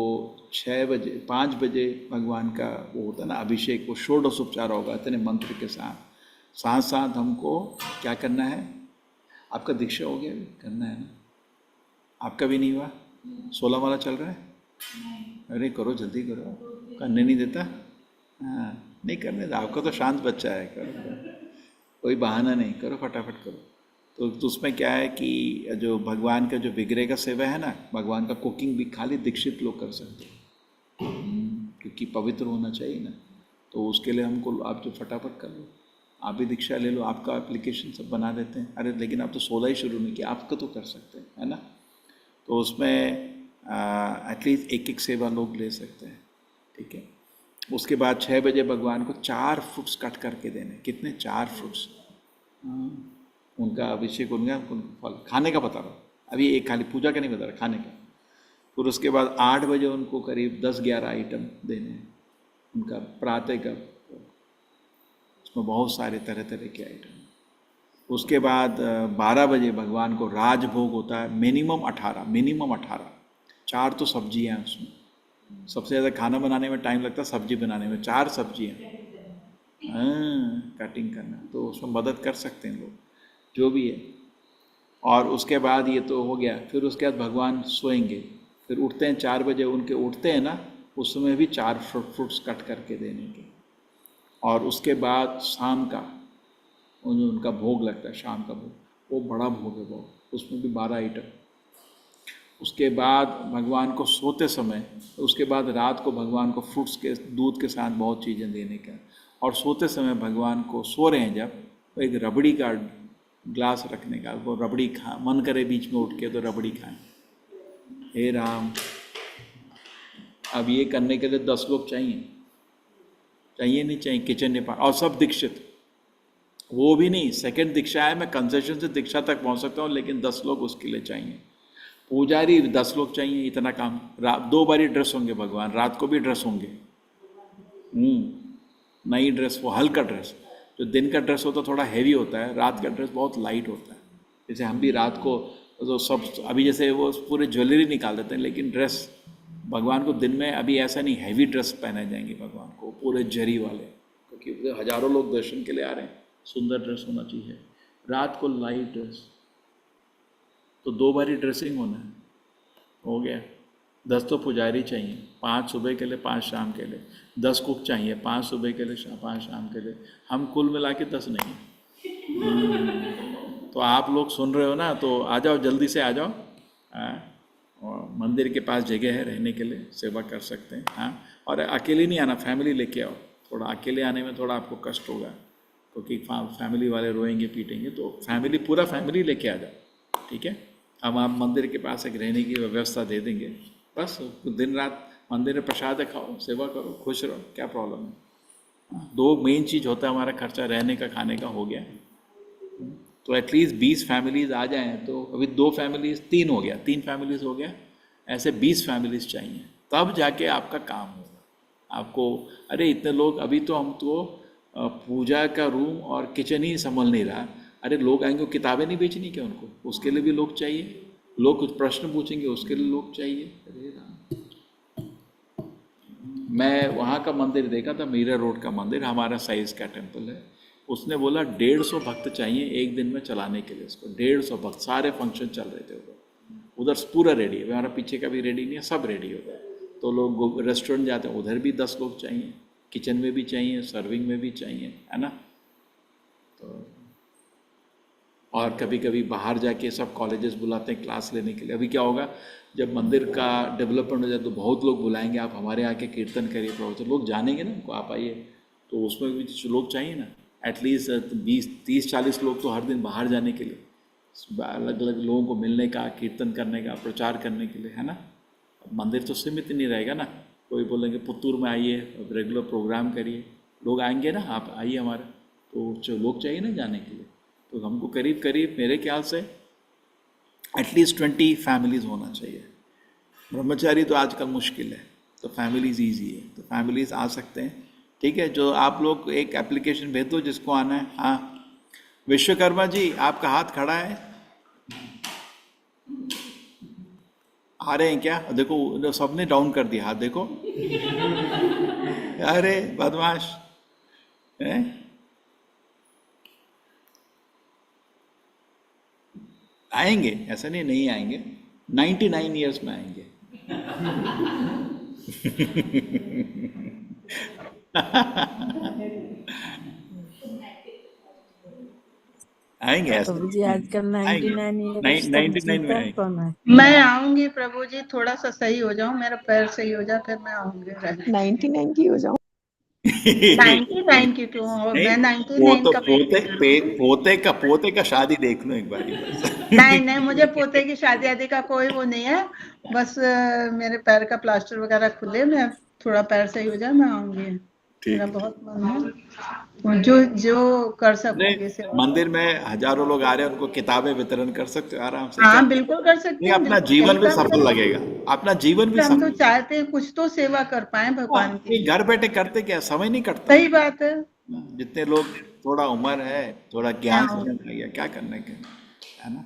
6 बजे 5 बजे भगवान का वो होता है ना अभिषेक, वो षोडशोपचार होगा इतने मंत्र के साथ साथ हमको क्या करना है। आपका दीक्षा हो गया अभी? करना है ना? आपका भी नहीं हुआ? 16 वाला चल रहा है? अरे करो, जल्दी करो, करने नहीं देता। हाँ नहीं करने दो, आपका तो शांत बच्चा है, करो, कोई बहाना नहीं, करो फटाफट करो। तो उसमें क्या है कि जो भगवान का जो विग्रह का सेवा है ना, भगवान का कुकिंग भी खाली दीक्षित लोग कर सकते हैं, क्योंकि पवित्र होना चाहिए ना। तो उसके लिए हमको आप जो फटाफट कर लो, आप भी दीक्षा ले लो, आपका एप्लीकेशन सब बना देते हैं। अरे लेकिन आप तो 16 ही शुरू नहीं किया, आपका तो कर सकते हैं, है ना। तो उसमें एटलीस्ट एक सेवा लोग ले सकते हैं, ठीक है। उसके बाद 6 बजे भगवान को 4 फ्रूट्स कट करके देने। कितने? 4 फ्रूट्स। उनका अभिषेक, उनका फल खाने का बता रहा हूँ अभी, एक खाली पूजा का नहीं बता रहा, खाने का। फिर उसके बाद 8 बजे उनको करीब 10-11 आइटम देने हैं, उनका प्रातः का, उसमें बहुत सारे तरह तरह के आइटम। उसके बाद 12 बजे भगवान को राजभोग होता है, मिनिमम 18, 4 तो सब्जियाँ हैं उसमें। सबसे ज़्यादा खाना बनाने में टाइम लगता है सब्जी बनाने में, 4 सब्जियाँ, कटिंग करना, तो उसमें मदद कर सकते हैं लोग जो भी है। और उसके बाद ये तो हो गया। फिर उसके बाद भगवान सोएंगे, फिर उठते हैं 4 बजे, उनके उठते हैं ना उस समय भी 4 फ्रूट्स कट करके देने के। और उसके बाद शाम का उनका भोग लगता है, शाम का भोग, वो बड़ा भोग है वो, उसमें भी 12 आइटम। उसके बाद भगवान को सोते समय, उसके बाद रात को भगवान को फ्रूट्स के दूध के साथ बहुत चीज़ें देने का। और सोते समय भगवान को सो रहे हैं जब, तो एक रबड़ी का ग्लास रखने का, वो रबड़ी खा, मन करे बीच में उठ के तो रबड़ी खाएं। हे राम, अब ये करने के लिए 10 लोग चाहिए नहीं चाहिए? किचन डिपार्ट और सब दीक्षित, वो भी नहीं, सेकंड दीक्षा है, मैं कंसेशन से दीक्षा तक पहुंच सकता हूँ, लेकिन 10 लोग उसके लिए चाहिए। पुजारी 10 लोग चाहिए, इतना काम। 2 बारी ड्रेस होंगे भगवान, रात को भी ड्रेस होंगे, नई ड्रेस, वो हल्का ड्रेस। जो दिन का ड्रेस होता है थोड़ा हैवी होता है, रात का ड्रेस बहुत लाइट होता है। जैसे हम भी रात को तो सब अभी जैसे वो पूरे ज्वेलरी निकाल देते हैं, लेकिन ड्रेस भगवान को दिन में अभी ऐसा नहीं हैवी ड्रेस पहने जाएंगे भगवान को, पूरे जरी वाले, क्योंकि हजारों लोग दर्शन के लिए आ रहे हैं, सुंदर ड्रेस होना चाहिए। रात को लाइट ड्रेस, तो 2 बारी ड्रेसिंग होना है, हो गया। 10 तो पुजारी चाहिए, 5 सुबह के लिए, 5 शाम के लिए। 10 कुक चाहिए, 5 सुबह के लिए, 5 शाम के लिए। हम कुल मिला के 10 नहीं। तो आप लोग सुन रहे हो ना, तो आ जाओ, जल्दी से आ जाओ। और मंदिर के पास जगह है रहने के लिए, सेवा कर सकते हैं। हाँ, और अकेले नहीं आना, फैमिली लेके आओ। थोड़ा अकेले आने में थोड़ा आपको कष्ट होगा, क्योंकि फैमिली वाले रोएंगे पीटेंगे, तो फैमिली, पूरा फैमिली लेके आ जाओ, ठीक है। हम आप मंदिर के पास एक रहने की व्यवस्था दे देंगे, बस दिन रात मंदिर में प्रसाद खाओ, सेवा करो, खुश रहो, क्या प्रॉब्लम है। 2 मेन चीज़ होता है हमारा खर्चा, रहने का, खाने का हो गया। तो एटलीस्ट 20 फैमिलीज़ आ जाएं, तो अभी 2 फैमिलीज़, 3 हो गया, 3 फैमिलीज़ हो गया, ऐसे 20 फैमिलीज़ चाहिए, तब जाके आपका काम होगा। आपको, अरे इतने लोग, अभी तो हम तो पूजा का रूम और किचन ही संभल नहीं रहा। अरे लोग आएंगे, किताबें नहीं बेचनी क्या उनको? उसके लिए भी लोग चाहिए। लोग कुछ प्रश्न पूछेंगे, उसके लिए लोग चाहिए। अरे राम, मैं वहाँ का मंदिर देखा था, मीरा रोड का मंदिर, हमारा साइज का टेम्पल है। उसने बोला 150 भक्त चाहिए एक दिन में चलाने के लिए उसको। 150 भक्त, सारे फंक्शन चल रहे थे उधर पूरा रेडी है। हमारा पीछे का भी रेडी नहीं है, सब रेडी हो गया। तो लोग रेस्टोरेंट जाते हैं, उधर भी 10 लोग चाहिए, किचन में भी चाहिए, सर्विंग में भी चाहिए, है ना। तो और कभी कभी बाहर जाके सब कॉलेजेस बुलाते हैं क्लास लेने के लिए। अभी क्या होगा, जब मंदिर का डेवलपमेंट हो जाए तो बहुत लोग बुलाएंगे, आप हमारे यहाँ के कीर्तन करिए, प्रवचन, लोग जानेंगे ना उनको, आप आइए। तो उसमें भी लोग चाहिए ना, एटलीस्ट 20, 30, 40 लोग तो हर दिन बाहर जाने के लिए, अलग अलग लोगों को मिलने का, कीर्तन करने का, प्रचार करने के लिए, है ना। मंदिर तो सीमित नहीं रहेगा ना। कोई बोलेंगे पुत्तूर में आइए, रेगुलर प्रोग्राम करिए, लोग आएंगे ना, आप आइए हमारे। तो लोग चाहिए ना जाने के लिए। तो हमको करीब करीब मेरे ख्याल से एटलीस्ट 20 फैमिलीज़ होना चाहिए। ब्रह्मचारी तो आजकल मुश्किल है, तो फैमिलीज ईजी है, तो फैमिलीज आ सकते हैं। ठीक है, जो आप लोग एक एप्लीकेशन भेज दो जिसको आना है। हाँ विश्वकर्मा जी, आपका हाथ खड़ा है, आ रहे हैं क्या? देखो सबने डाउन कर दिया हाथ, देखो। अरे बदमाश हैं? आएंगे, ऐसा नहीं नहीं आएंगे, 99 ईयर्स में आएंगे। आएंगे ऐसा प्रभु जी आजकल 99 ईयर्स तक 99 में जीता आएंगे। कौन है? मैं आऊंगी प्रभु जी, थोड़ा सा सही हो जाऊं, मेरा पैर सही हो जाए फिर मैं आऊंगी। 99 की हो जाऊं। 99 की क्यों? और नहीं, मैं वो 99 तो का पोते का शादी देख लो एक बार। नहीं नहीं, मुझे पोते की शादी आदि का कोई वो नहीं है, बस मेरे पैर का प्लास्टर वगैरह खुले, मैं थोड़ा पैर सही हो जाए मैं आऊंगी। मेरा बहुत मन है, जो जो कर सकूंगी नहीं, सेवा। मंदिर में हजारों लोग आ रहे हैं, उनको किताबें वितरण कर सकते हो आराम से। हाँ बिल्कुल कर सकते नहीं, हैं, अपना बिल्कुल जीवन यही भी काम सफल करें। लगेगा, अपना जीवन भी हम तो सफल। चाहते हैं कुछ तो सेवा कर पाए भगवान की। ये घर बैठे करते क्या, समय नहीं कटता। सही बात है। जितने लोग थोड़ा उम्र है, थोड़ा ज्ञान हाँ। समझ आ गया, क्या करने के, है ना।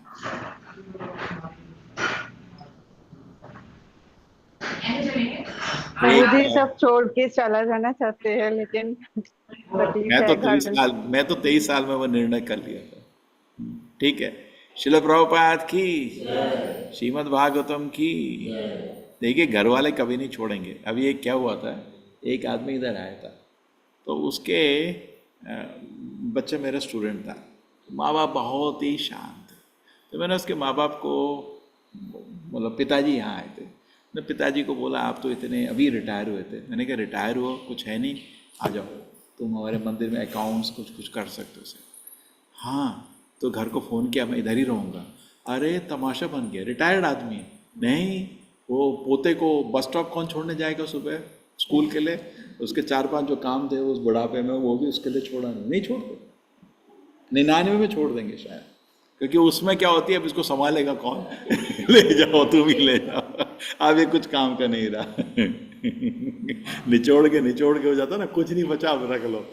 प्रभु जी एक, सब छोड़ के चला जाना चाहते हैं, लेकिन तकलीफ मैं है तो घर 23 साल में वो निर्णय कर लिया था। ठीक है, श्रील प्रभुपाद की, श्रीमद् भागवतम की। देखिए घर वाले कभी नहीं छोड़ेंगे। अभी एक क्या हुआ था, एक आदमी इधर आया था, तो उसके बच्चे मेरा स्टूडेंट था, माँ बाप बहुत ही शांत थे। तो मैंने उसके माँ बाप को, मतलब पिताजी यहाँ आए थे, मैं पिताजी को बोला आप तो इतने अभी रिटायर हुए थे। मैंने कहा रिटायर हुआ, कुछ है नहीं, आ जाओ तुम हमारे मंदिर में अकाउंट्स कुछ कुछ कर सकते हो सर। हाँ, तो घर को फ़ोन किया, मैं इधर ही रहूँगा। अरे तमाशा बन गया, रिटायर्ड आदमी है। नहीं, वो पोते को बस स्टॉप कौन छोड़ने जाएगा सुबह स्कूल के लिए, उसके 4-5 जो काम थे उस बुढ़ापे में, वो भी उसके लिए छोड़ा नहीं छोड़ते, 99 में छोड़ देंगे शायद, क्योंकि उसमें क्या होती है, अब इसको संभालेगा कौन। ले जाओ तुम ही ले जाओ, अब ये कुछ काम का नहीं रहा। निचोड़ के हो जाता ना, कुछ नहीं बचा, अब रख लो।